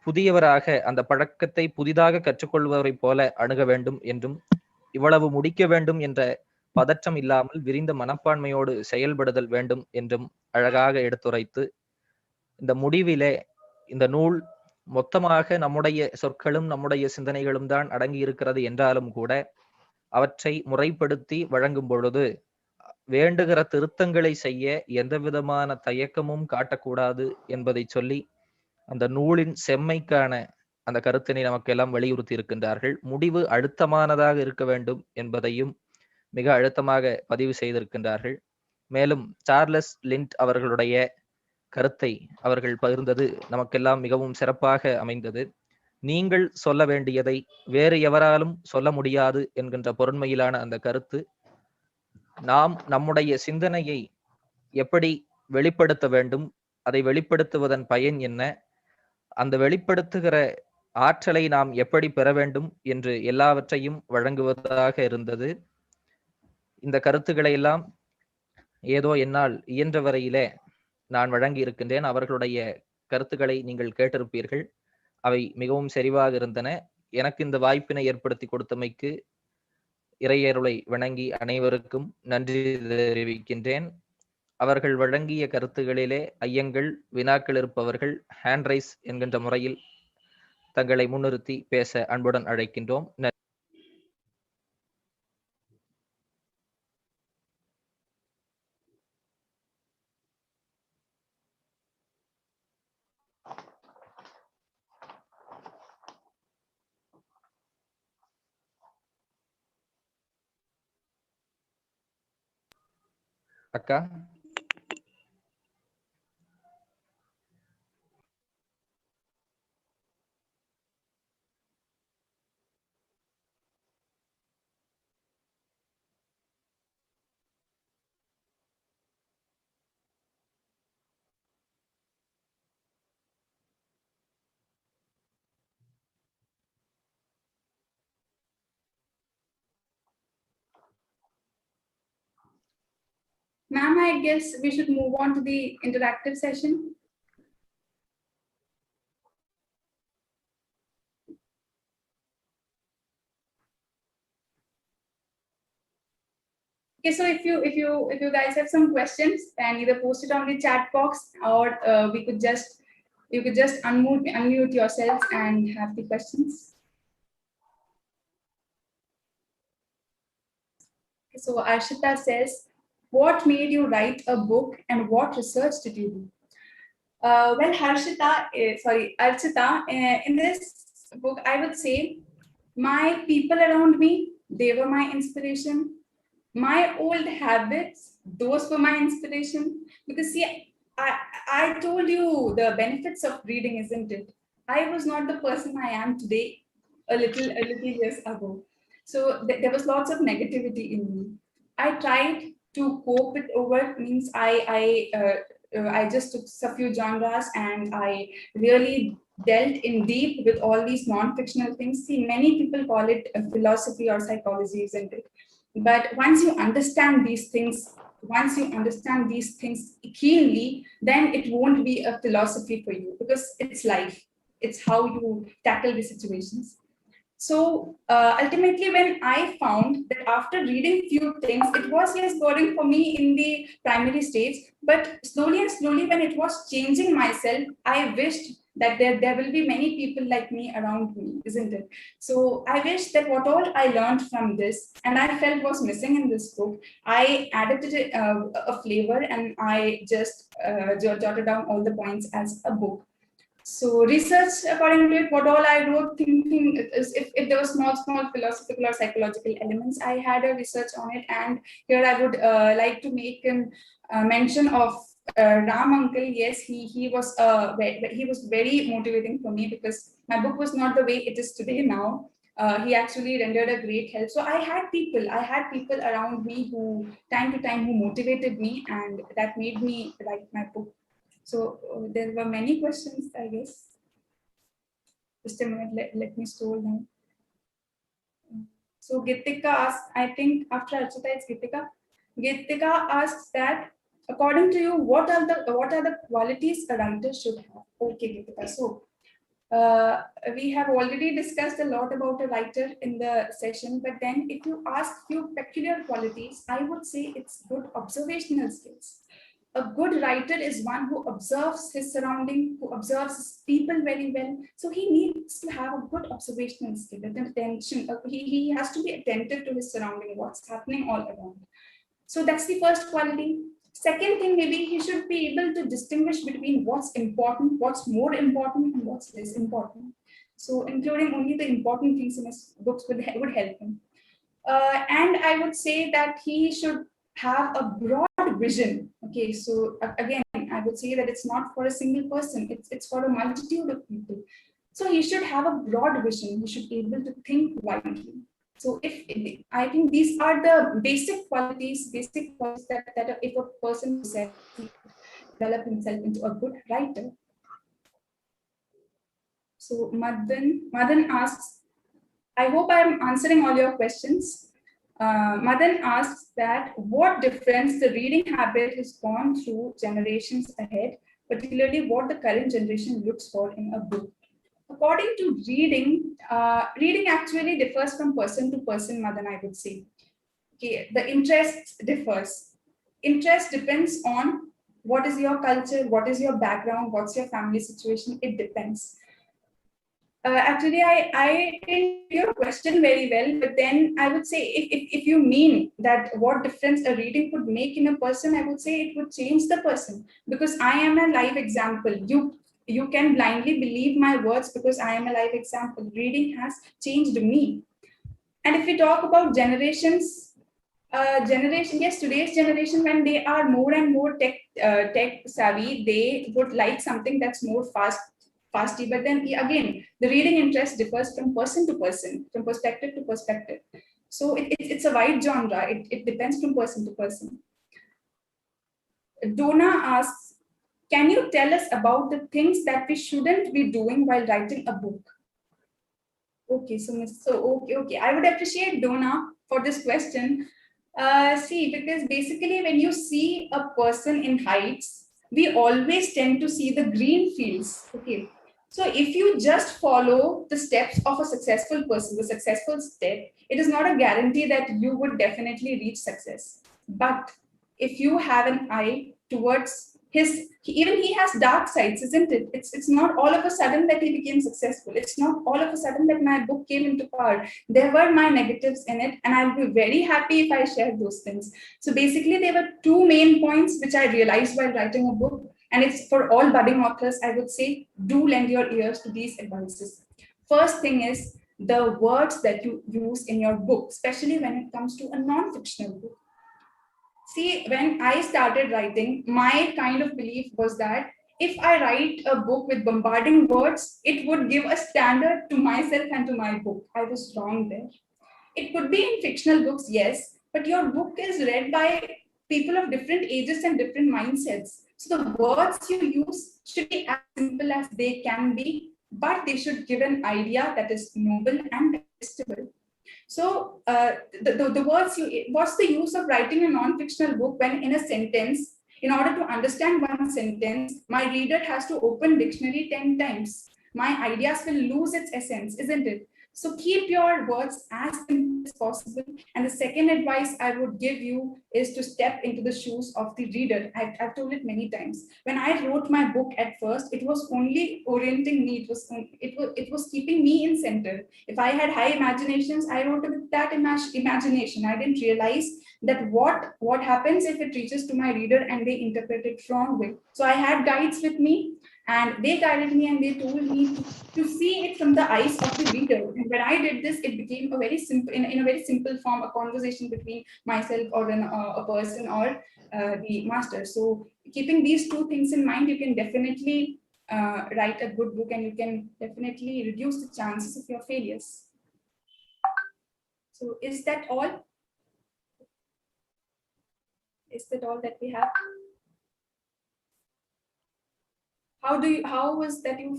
புதியவராக அந்த பழக்கத்தை புதிதாக கற்றுக்கொள்வதை போல அணுக வேண்டும் என்றும் இவ்வளவு முடிக்க வேண்டும் என்ற பதற்றம் இல்லாமல் விரிந்த மனப்பான்மையோடு செயல்படுதல் வேண்டும் என்றும் அழகாக எடுத்துரைத்து இந்த முடிவிலே இந்த நூல் மொத்தமாக நம்முடைய சொற்களும் நம்முடைய சிந்தனைகளும் தான் அடங்கி இருக்கிறது என்றாலும் கூட அவற்றை முறைப்படுத்தி வழங்கும் பொழுது வேண்டுகிற திருத்தங்களை செய்ய எந்த விதமான தயக்கமும் காட்டக்கூடாது என்பதை சொல்லி அந்த நூலின் செம்மைக்கான அந்த கருத்தினை நமக்கெல்லாம் வலியுறுத்தி இருக்கின்றார்கள். முடிவு அழுத்தமானதாக இருக்க வேண்டும் என்பதையும் மிக அழுத்தமாக பதிவு செய்திருக்கின்றார்கள். மேலும் சார்லஸ் லிண்ட் அவர்களுடைய கருத்தை அவர்கள் பகிர்ந்தது நமக்கெல்லாம் மிகவும் சிறப்பாக அமைந்தது. நீங்கள் சொல்ல வேண்டியதை வேறு எவராலும் சொல்ல முடியாது என்கின்ற பொருண்மையிலான அந்த கருத்து நாம் நம்முடைய சிந்தனையை எப்படி வெளிப்படுத்த வேண்டும், அதை வெளிப்படுத்துவதன் பயன் என்ன, அந்த வெளிப்படுத்துகிற ஆற்றலை நாம் எப்படி பெற வேண்டும் என்று எல்லாவற்றையும் வழங்குவதாக இருந்தது. இந்த கருத்துக்களை எல்லாம் ஏதோ என்னால் இயன்ற வரையிலே நான் வழங்கி இருக்கின்றேன். அவர்களுடைய கருத்துக்களை நீங்கள் கேட்டிருப்பீர்கள். அவை மிகவும் செறிவாக இருந்தன. எனக்கு இந்த வாய்ப்பினை ஏற்படுத்தி கொடுத்தமைக்கு இறையருளை வணங்கி அனைவருக்கும் நன்றி தெரிவிக்கின்றேன். அவர்கள் வழங்கிய கருத்துகளிலே ஐயங்கள், வினாக்கள் இருப்பவர்கள் ஹேண்ட் ரைஸ் என்கின்ற முறையில் தங்களை முன்னிறுத்தி பேச அன்புடன் அழைக்கின்றோம். அக்கா, Ma'am, I guess we should move on to the interactive session. Okay, so if you guys have some questions, then either post it on the chat box, or you could just unmute yourselves and have the questions. Okay, so Arshita says, what made you write a book and what research did you do? Well, Archita, in this book, I would say my people around me, they were my inspiration. My old habits, those were my inspiration. Because see, I told you the benefits of reading, isn't it? I was not the person I am today a little years ago. So there was lots of negativity in me. I tried to cope it over, means I just took a few genres and I really dealt in deep with all these non-fictional things. See, many people call it a philosophy or psychology, isn't it? But once you understand these things keenly, then it won't be a philosophy for you, because it's life. It's how you tackle the situations. So ultimately, when I found that after reading few things, it was, yes, boring for me in the primary stage, but slowly and slowly, when it was changing myself, I wished that there will be many people like me around me, isn't it? So I wish that what all I learned from this and I felt was missing in this book, I added it a flavor, and I just jotted down all the points as a book. So research, according to it, what all I wrote, thinking is if there were small philosophical or psychological elements, I had a research on it. And here I would like to make a mention of Ram Uncle. Yes, he was very motivating for me, because my book was not the way it is today now. He actually rendered a great help. So I had people around me who time to time who motivated me, and that made me write my book. So there were many questions, I guess. Just a minute, let me scroll down. So Gitika asked, I think after Archita it's Gitika. Gitika asks that, according to you, what are the qualities a writer should have? Okay, Gitika. So we have already discussed a lot about a writer in the session, but then if you ask few peculiar qualities, I would say it's good observational skills. A good writer is one who observes his surrounding, who observes his people very well. So he needs to have a good observational skill, attention. He has to be attentive to his surrounding, what's happening all around. So that's the first quality. Second thing, maybe he should be able to distinguish between what's important, what's more important, and what's less important. So including only the important things in his books would help him. And I would say that he should have a broad vision. Okay, so again, I would say that it's not for a single person, it's for a multitude of people. So he should have a broad vision, he should be able to think widely. So I think these are the basic qualities that if a person develop himself into a good writer. So Madan asks, I hope I'm answering all your questions. Madan asks that what difference the reading habit has gone through generations ahead, particularly what the current generation looks for in a book. According to reading, reading actually differs from person to person, Madan, I would say. Okay, the interest differs. Interest depends on what is your culture, what is your background, what's your family situation, it depends. Actually, I didn't hear your question very well, but then I would say if you mean that what difference a reading could make in a person, I would say it would change the person, because I am a live example. You can blindly believe my words because I am a live example. Reading has changed me. And if we talk about generations, yes, today's generation, when they are more and more tech savvy, they would like something that's more fasty. But then again, the reading interest differs from person to person, from perspective to perspective. So it's a wide genre. It depends from person to person. Donna asks, can you tell us about the things that we shouldn't be doing while writing a book? Okay, okay. I would appreciate Donna for this question. See, because basically when you see a person in heights, we always tend to see the green fields. Okay. So if you just follow the steps of a successful person, the successful step, it is not a guarantee that you would definitely reach success. But if you have an eye towards even he has dark sides, isn't it? It's not all of a sudden that he became successful. It's not all of a sudden that my book came into power. There were my negatives in it, and I'll be very happy if I share those things. So basically, there were two main points which I realized while writing a book, and it's for all budding authors. I would say, do lend your ears to these advices. First thing is the words that you use in your book, especially when it comes to a non-fictional book. See, when I started writing, my kind of belief was that if I write a book with bombarding words, it would give a standard to myself and to my book. I was wrong there. It could be in fictional books, yes, but your book is read by people of different ages and different mindsets. So the words you use should be as simple as they can be, but they should give an idea that is noble and digestible. So the words what's the use of writing a non-fictional book when in a sentence, in order to understand one sentence, my reader has to open dictionary 10 times. My ideas will lose its essence, isn't it? So keep your words as simple as possible. And the second advice I would give you is to step into the shoes of the reader. I've told it many times. When I wrote my book at first, it was only orienting me. It was keeping me in center. If I had high imaginations, I wrote with that imagination. I didn't realize that what happens if it reaches to my reader and they interpret it wrong way. So I had guides with me, and they guided me and they told me to see it from the eyes of the reader. And when I did this, it became a very simple, in a very simple form, a conversation between myself or a person or the master. So keeping these two things in mind, you can definitely write a good book, and you can definitely reduce the chances of your failures. So is that all? Is that all that we have? How was that you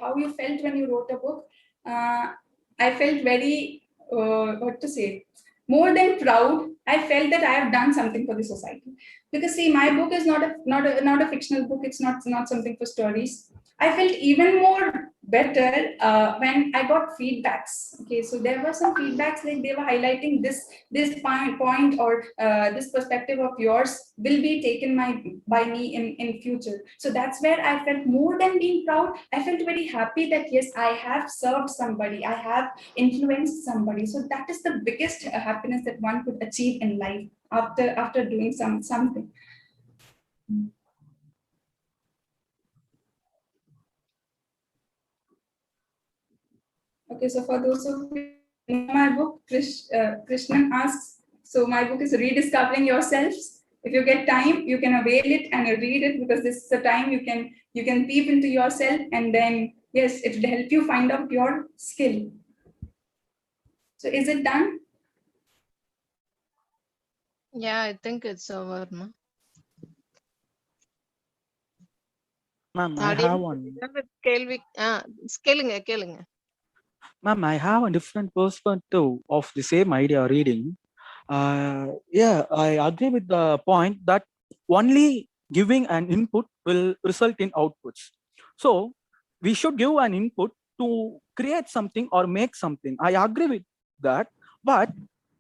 how you felt when you wrote a book? I felt very what to say, more than proud. I felt that I have done something for the society, because see, my book is not a fictional book. It's not something for stories. I felt even more better when I got feedbacks. Okay, so there were some feedbacks, like they were highlighting this point or this perspective of yours will be taken by me in future. So that's where I felt, more than being proud, I felt very happy that yes, I have served somebody, I have influenced somebody. So that is the biggest happiness that one could achieve in life after doing something. Okay, so for those who know my book, Krishnan asks, so my book is Rediscovering Yourselves. If you get time, you can avail it and read it, because this is the time you can peep into yourself, and then yes, it will help you find out your skill. So is it done? Yeah, I think it's over, ma. Ma'am, I have one. கேளுங்க. Ma'am, I have a different perspective of the same idea reading. Yeah, I agree with the point that only giving an input will result in outputs. So we should give an input to create something or make something. I agree with that, but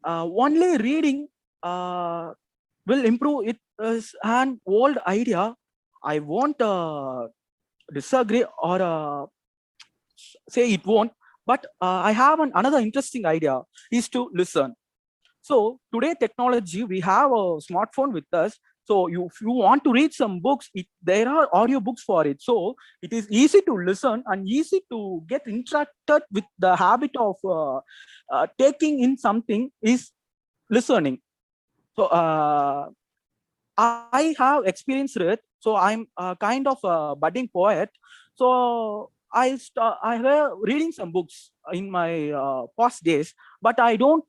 only reading will improve it as an old idea. I won't disagree or say it won't, but I have another interesting idea is to listen. So today technology, we have a smartphone with us. So if you want to read some books, there are audio books for it. So it is easy to listen and easy to get interacted with. The habit of taking in something is listening. So I have experienced it. So I'm kind of a budding poet. So I were reading some books in my past days, but I don't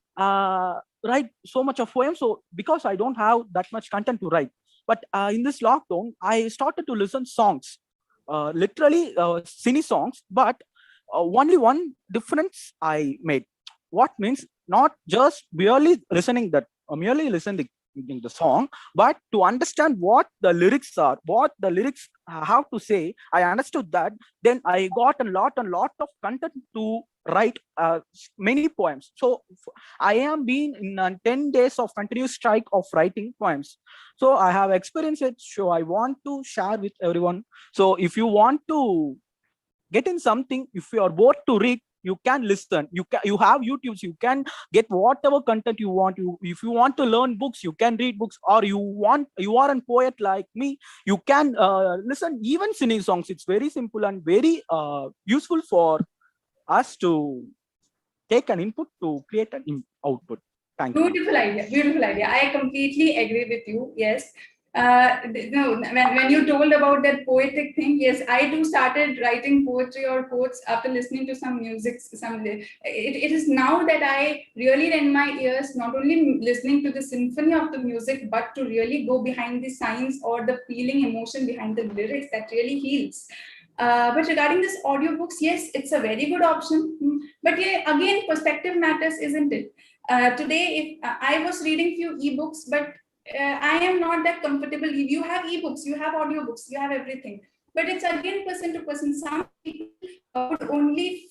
write so much of poems. So because I don't have that much content to write, but in this lockdown, I started to listen songs, literally cine songs. But only one difference I made. What means not just barely listening that merely listening the song, but to understand what the lyrics are, what the lyrics have to say, I understood that. Then I got a lot of content to write many poems. So I am being in 10 days of continuous strike of writing poems. So I have experienced it. So I want to share with everyone. So if you want to get in something, if you are bored to read, you can listen, you have YouTubes, you can get whatever content you want. If you want to learn books, you can read books, or you are a poet like me, you can listen even singing songs. It's very simple and very useful for us to take an input to create an output. Thank you. Beautiful idea. Beautiful idea. I completely agree with you. Yes. No, when you told about that poetic thing, yes, I too started writing poetry or quotes after listening to some music. It is now that I really lend my ears, not only listening to the symphony of the music, but to really go behind the science or the feeling, emotion behind the lyrics that really heals. But regarding this audiobooks, yes, it's a very good option. But yeah, again, perspective matters, isn't it? Today, if I was reading few ebooks, but I am not that comfortable. You have ebooks, you have audiobooks, you have everything. But it's again person to person. Some people would only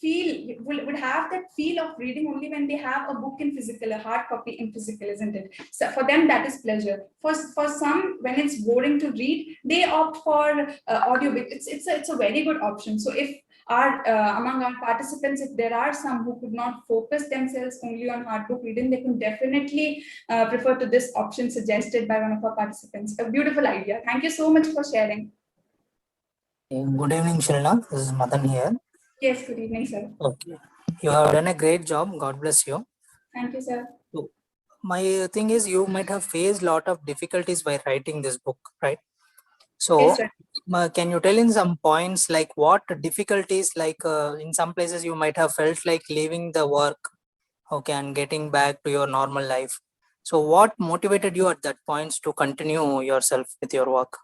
would have that feel of reading only when they have a book in physical, a hard copy in physical, isn't it? So for them, that is pleasure. For some, when it's boring to read, they opt for audiobook. It's a very good option. So if among our participants, if there are some who could not focus themselves only on hard book reading, they can definitely prefer to this option suggested by one of our participants. A beautiful idea. Thank you so much for sharing. Good evening, Shilna. This is Madan here. Yes, good evening, sir. Okay. You have done a great job. God bless you. Thank you, sir. So, my thing is, you might have faced a lot of difficulties by writing this book, right? So, Yes, sir. can you tell in some points like what difficulties, like in some places you might have felt like leaving the work, okay, and getting back to your normal life. So, what motivated you at that points to continue yourself with your work?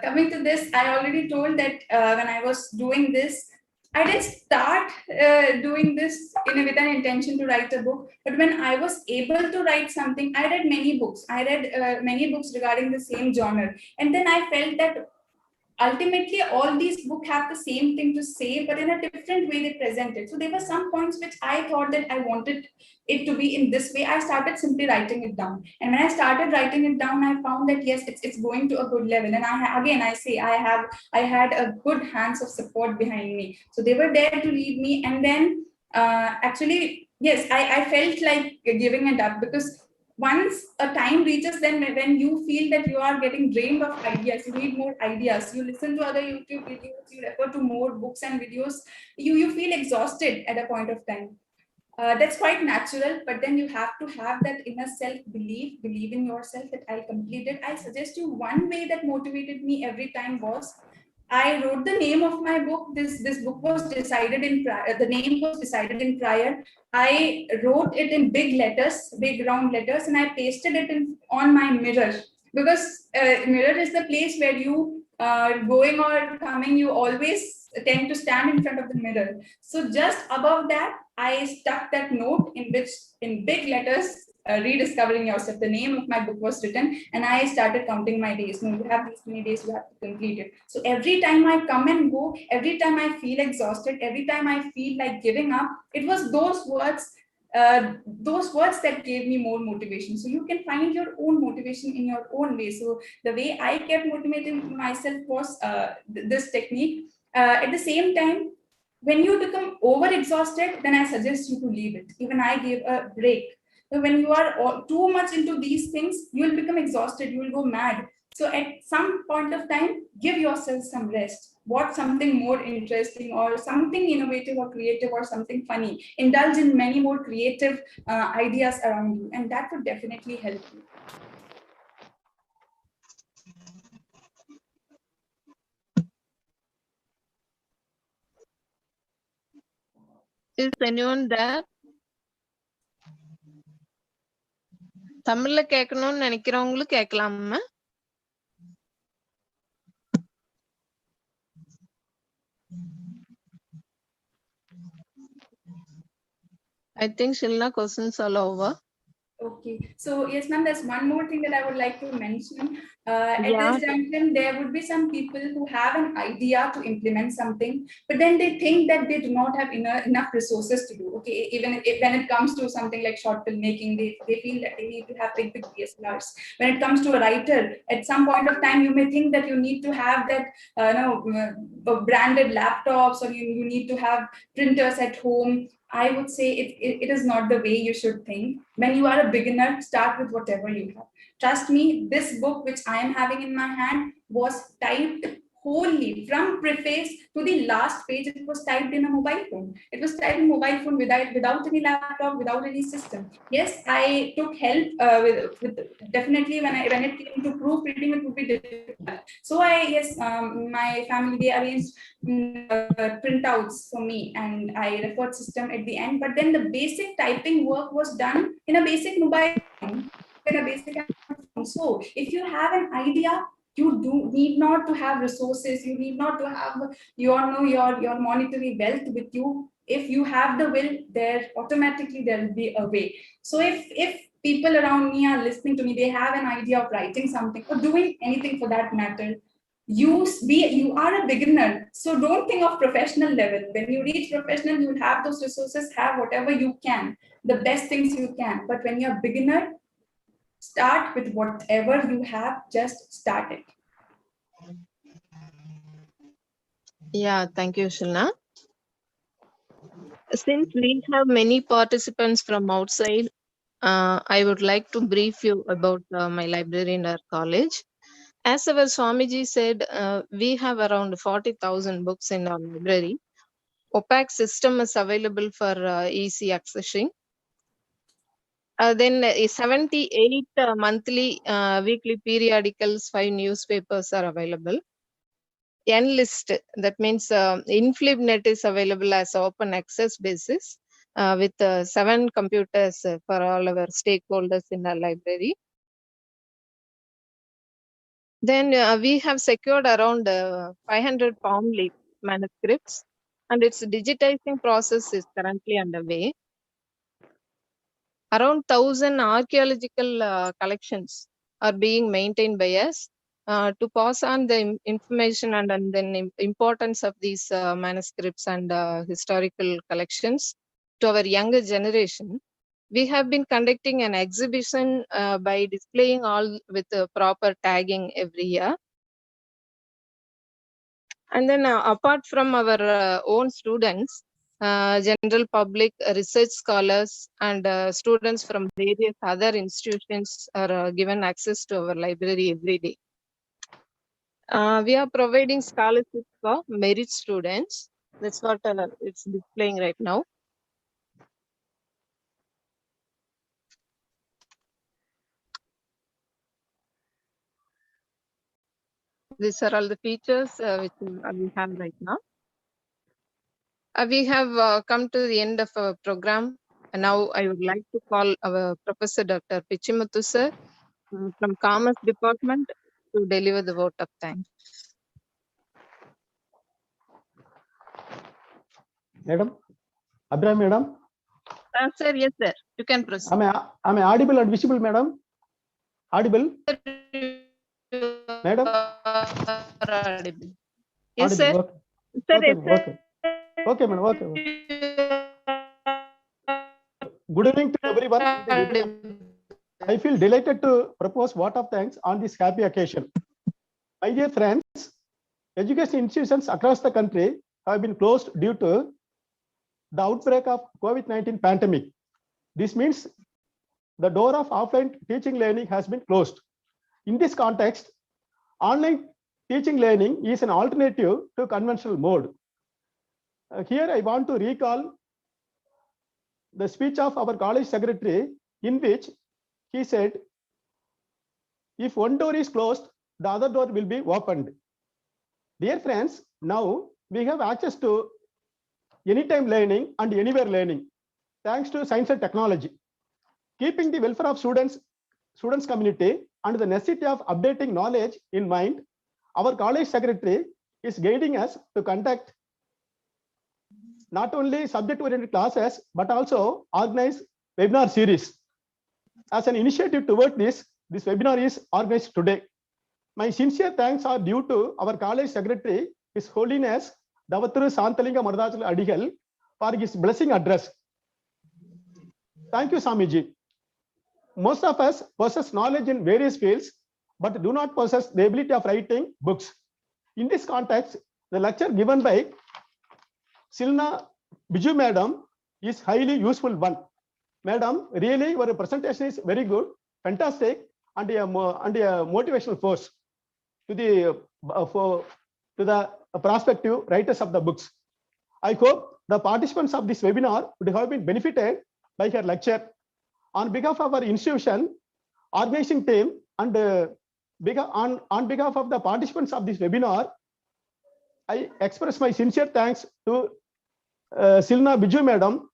Coming to this, I already told that when I was doing this, I didn't start doing this with an intention to write a book. But when I was able to write something, I read many books. I read many books regarding the same genre. And then I felt that ultimately all these books have the same thing to say, but in a different way they present it. So there were some points which I thought that I wanted it to be in this way. I started simply writing it down, and when I started writing it down, I found that yes, it's going to a good level. And I had a good hands of support behind me, so they were there to lead me. And then actually, yes, I felt like giving it up, because once a time reaches, then when you feel that you are getting drained of ideas, you need more ideas, you listen to other YouTube videos, you refer to more books and videos, you feel exhausted at a point of time. That's quite natural, but then you have to have that inner self-belief, believe in yourself that I'll complete it. I suggest you one way that motivated me every time was, I wrote the name of my book. This book was decided in prior. The name was decided in prior. I wrote it in big letters, big round letters, and I pasted it on my mirror, because mirror is the place where you going or coming, you always tend to stand in front of the mirror. So just above that, I stuck that note in which, in big letters, rediscovering yourself. The name of my book was written, and I started counting my days. No, you have these many days, you have to complete it. So every time I come and go, every time I feel exhausted, every time I feel like giving up, it was those words that gave me more motivation. So you can find your own motivation in your own way. So the way I kept motivating myself was this technique. At the same time, when you become over exhausted, then I suggest you to leave it. Even I gave a break. So when you are too much into these things, you will become exhausted, you will go mad. So at some point of time, give yourself some rest. Watch something more interesting, or something innovative or creative, or something funny. Indulge in many more creative ideas around you, and that would definitely help you. Is anyone there? தமிழ்ல கேட்கணும்னு நினைக்கிறவங்களும் கேட்கலாமா? I think Shilna questions all over. Okay, so yes, ma'am, there's one more thing that I would like to mention. At Yeah. this junction, there would be some people who have an idea to implement something, but then they think that they do not have enough resources to do. Okay, even if, when it comes to something like short film making, they feel that they need to have big DSLRs. When it comes to a writer, at some point of time, you may think that you need to have that branded laptops, or you need to have printers at home. I would say it is not the way you should think. When you are a beginner, start with whatever you have. Trust me, this book which I am having in my hand was typed wholly from preface to the last page. It was typed in a mobile phone. It was typed in mobile phone without any laptop, without any system. Yes, I took help with definitely when it came to proofreading, it would be difficult. So my family, they arranged printouts for me, and I referred system at the end. But then the basic typing work was done in a basic mobile phone, in a basic phone. So if you have an idea, you do need not to have resources. You need not to have your monetary wealth with you. If you have the will, there automatically there will be a way. So if people around me are listening to me, they have an idea of writing something or doing anything for that matter. You are a beginner, so don't think of professional level. When you reach professional, you'll have those resources, have whatever you can, the best things you can. But when you're a beginner, start with whatever you have, just start it. Yeah, thank you, Shilna. Since we have many participants from outside, I would like to brief you about my library in our college. As our Swamiji said, we have around 40,000 books in our library. OPAC system is available for easy accessing. Then 78 monthly, weekly periodicals, 5 newspapers are available. N-list, that means InflibNet is available as open access basis with 7 computers for all our stakeholders in our library. Then we have secured around 500 palm leaf manuscripts, and its digitizing process is currently underway. Around 1,000 archaeological collections are being maintained by us to pass on the information and then importance of these manuscripts and historical collections to our younger generation. We have been conducting an exhibition by displaying all with proper tagging every year. And then apart from our own students, general public, research scholars, and students from various other institutions are given access to our library every day. We are providing scholarships for merit students. That's what it's displaying right now. These are all the features which we have right now. We have come to the end of our program. And now I would like to call our Professor Dr. Pichimuthu sir from Commerce Department to deliver the vote of thanks. Madam, Abraham, madam. Sir, yes, sir. You can proceed. Am I audible and visible, madam? Audible? Madam? Audible. Yes, audible. sir. Sir, okay, yes, sir. okay. Okay, madam. Okay. Good evening to everyone. I feel delighted to propose vote of thanks on this happy occasion. My dear friends, education institutions across the country have been closed due to the outbreak of COVID-19 pandemic. This means the door of offline teaching learning has been closed. In this context, online teaching learning is an alternative to conventional mode. Here I want to recall the speech of our college secretary, in which he said, if one door is closed, the other door will be opened. Dear friends, now we have access to anytime learning and anywhere learning, thanks to science and technology. Keeping the welfare of students community and the necessity of updating knowledge in mind, our college secretary is guiding us to conduct not only subject-oriented classes, but also organize webinar series. As an initiative toward this webinar is organized today. My sincere thanks are due to our college secretary, His Holiness Davatru Santalinga Maradachal Adigal, for his blessing address. Thank you, Swamiji. Most of us possess knowledge in various fields, but do not possess the ability of writing books. In this context, the lecture given by Silna Biju Madam is highly useful one. Madam, really your presentation is very good, fantastic, and a motivational force to the prospective writers of the books. I hope the participants of this webinar would have been benefited by her lecture. On behalf of our institution, organizing team, and on behalf of the participants of this webinar, I express my sincere thanks to Silna Biju Madam.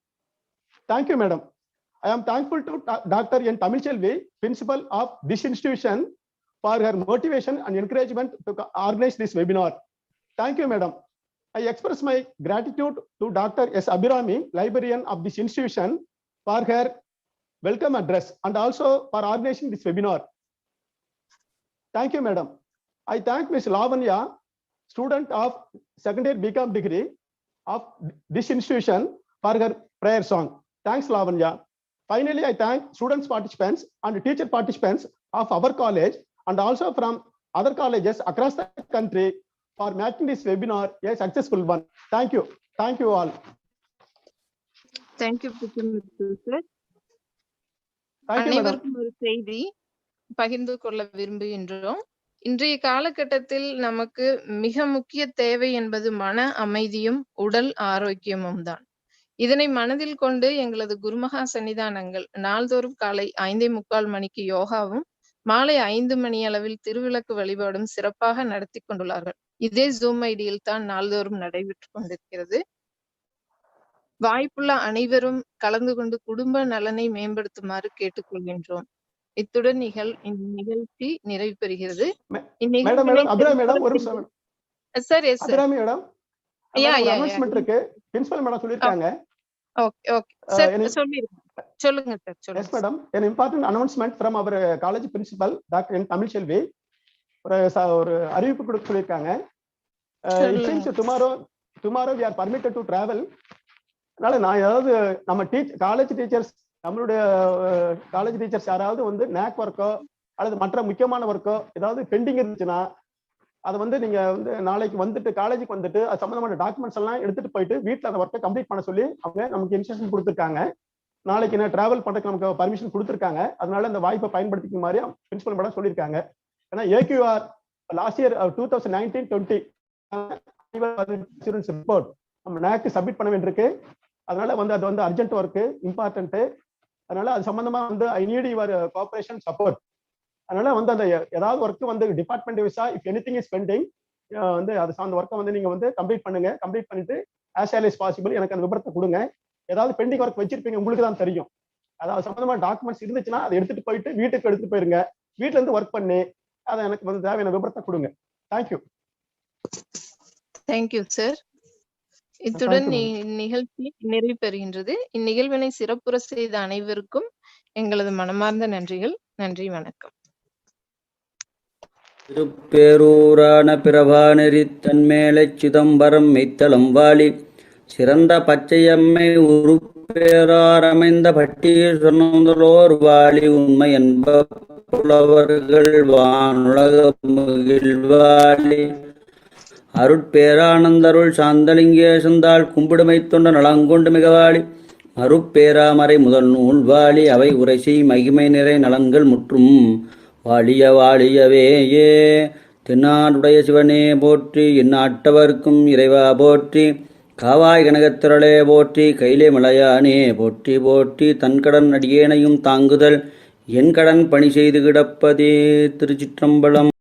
Thank you, Madam. I am thankful to Dr. N. Tamilchelvi, principal of this institution, for her motivation and encouragement to organize this webinar. Thank you, Madam. I express my gratitude to Dr. S. Abhirami, librarian of this institution, for her welcome address and also for organizing this webinar. Thank you, Madam. I thank Ms. Lavanya, student of second-year BCom degree of this institution, for her prayer song. Thanks, Lavanya. Finally, I thank students participants and teacher participants of our college and also from other colleges across the country for making this webinar a successful one. Thank you. Thank you all. Thank you, sir. Thank you, madam. அனைவருக்கும் ஒரு செய்தி பகிர்ந்து கொள்ள விரும்புகின்றோம். இன்றைய காலகட்டத்தில் நமக்கு மிக முக்கிய தேவை என்பது மன அமைதியும் உடல் ஆரோக்கியமும் தான். இதனை மனதில் கொண்டு எங்களது குருமகா சன்னிதானங்கள் நாள்தோறும் காலை 5:45 மணிக்கு யோகாவும் மாலை 5 மணி அளவில் திருவிளக்கு வழிபாடும் சிறப்பாக நடத்தி கொண்டுள்ளார்கள். இதே ஜூம் ஐடியில் தான் நாள்தோறும் நடைபெற்று கொண்டிருக்கிறது. வாய்ப்புள்ள அனைவரும் கலந்து கொண்டு குடும்ப நலனை மேம்படுத்துமாறு கேட்டுக்கொள்கின்றோம். இத்துடன் இந்நிகழ்ச்சி நிறைவு பெறுகிறது. சொல்லுங்க sir. Yes, madam. An important announcement from our college principal, Dr. N. Tamilchelvi. ஒரு அறிவிப்பு கொடுக்க சொல்லியிருக்காங்க. Tomorrow we are permitted to travel. அதனால நான் ஏதாவது நம்ம காலேஜ் டீச்சர்ஸ், நம்மளுடைய காலேஜ் டீச்சர்ஸ் யாராவது வந்து நேக் ஒர்க்கோ அல்லது மற்ற முக்கியமான ஒர்க்கோ ஏதாவது பெண்டிங் இருந்துச்சுன்னா அதை வந்து நீங்க வந்து நாளைக்கு வந்துட்டு காலேஜுக்கு வந்துட்டு அது சம்பந்தமான டாக்குமெண்ட்ஸ் எல்லாம் எடுத்துட்டு போயிட்டு வீட்டில் அந்த ஒர்க்கை கம்ப்ளீட் பண்ண சொல்லி அவங்க நமக்கு இன்ஸ்ட்ரக்ஷன் கொடுத்துருக்காங்க. நாளைக்கு என்ன டிராவல் பண்றதுக்கு நமக்கு பர்மிஷன் கொடுத்துருக்காங்க. அதனால இந்த வாய்ப்பை பயன்படுத்திக்க மாதிரி பிரின்சிபல் மேடம் சொல்லியிருக்காங்க. ஏன்னா ஏக்யூஆர் லாஸ்ட் இயர் 2019-20 இன்சூரன்ஸ் ரிப்போர்ட் நம்ம நேக்கு சப்மிட் பண்ண வேண்டியிருக்கு. அதனால வந்து அது வந்து அர்ஜென்ட் ஒர்க்கு, இம்பார்ட்டன்ட். அதனால அது சம்பந்தமா வந்து I need your cooperation support. அதனால வந்து அந்த ஏதாவது ஒர்க்கு வந்து டிபார்ட்மெண்ட் வைஸா இஃப் எனிதிங் இஸ் பெண்டிங் வந்து அது அந்த ஒர்க்கை வந்து நீங்க வந்து கம்ப்ளீட் பண்ணுங்க. கம்ப்ளீட் பண்ணிட்டு ஆஸ் ஏர்லி அஸ் பாசிபிள் எனக்கு அந்த விபரத்தை கொடுங்க. ஏதாவது பெண்டிங் ஒர்க் வச்சிருப்பீங்க, உங்களுக்கு தான் தெரியும். அதாவது சம்பந்தமா டாக்குமெண்ட்ஸ் இருந்துச்சுன்னா அதை எடுத்துட்டு போயிட்டு வீட்டுக்கு எடுத்துட்டு போயிருங்க. வீட்டுல இருந்து ஒர்க் பண்ணி அதை எனக்கு வந்து தேவையான விபரத்தை கொடுங்க. தேங்க்யூ. Thank you sir. இத்துடன் நிகழ்ச்சி நிறைவு பெறுகின்றது. இந்நிகழ்வினை சிறப்புற செய்த அனைவருக்கும் எங்களது மனமார்ந்த நன்றிகள். நன்றி, வணக்கம். திருப்பேரூரான பிரபாநெறி தன்மேலை சிதம்பரம் மெய்த்தளம் வாழி சிறந்த பச்சையம்மை உருப்பேரார் அமைந்த பட்டியல் சொன்னோர் வாழி உண்மை என்ப புலவர்கள் வானுலக மகிழ்வாழி அருட்பேரானந்தருள் சாந்தலிங்கேசந்தாள் கும்பிடுமை தொண்ட நலங்கொண்டு மிகவாளி மறுப்பேராமறை முதல் நூல் வாழி அவை உரைசி மகிமை நிறை நலன்கள் முற்றும் வாழிய வாழியவேயே. தென்னாடுடைய சிவனே போற்றி, எந்நாட்டவர்க்கும் இறைவா போற்றி, காவாய் கனகத்திரளே போற்றி, கையிலே மலையானே போற்றி போற்றி, தன்கடன் அடியேனையும் தாங்குதல் என் கடன் பணி செய்து கிடப்பதே. திருச்சிற்றம்பலம்.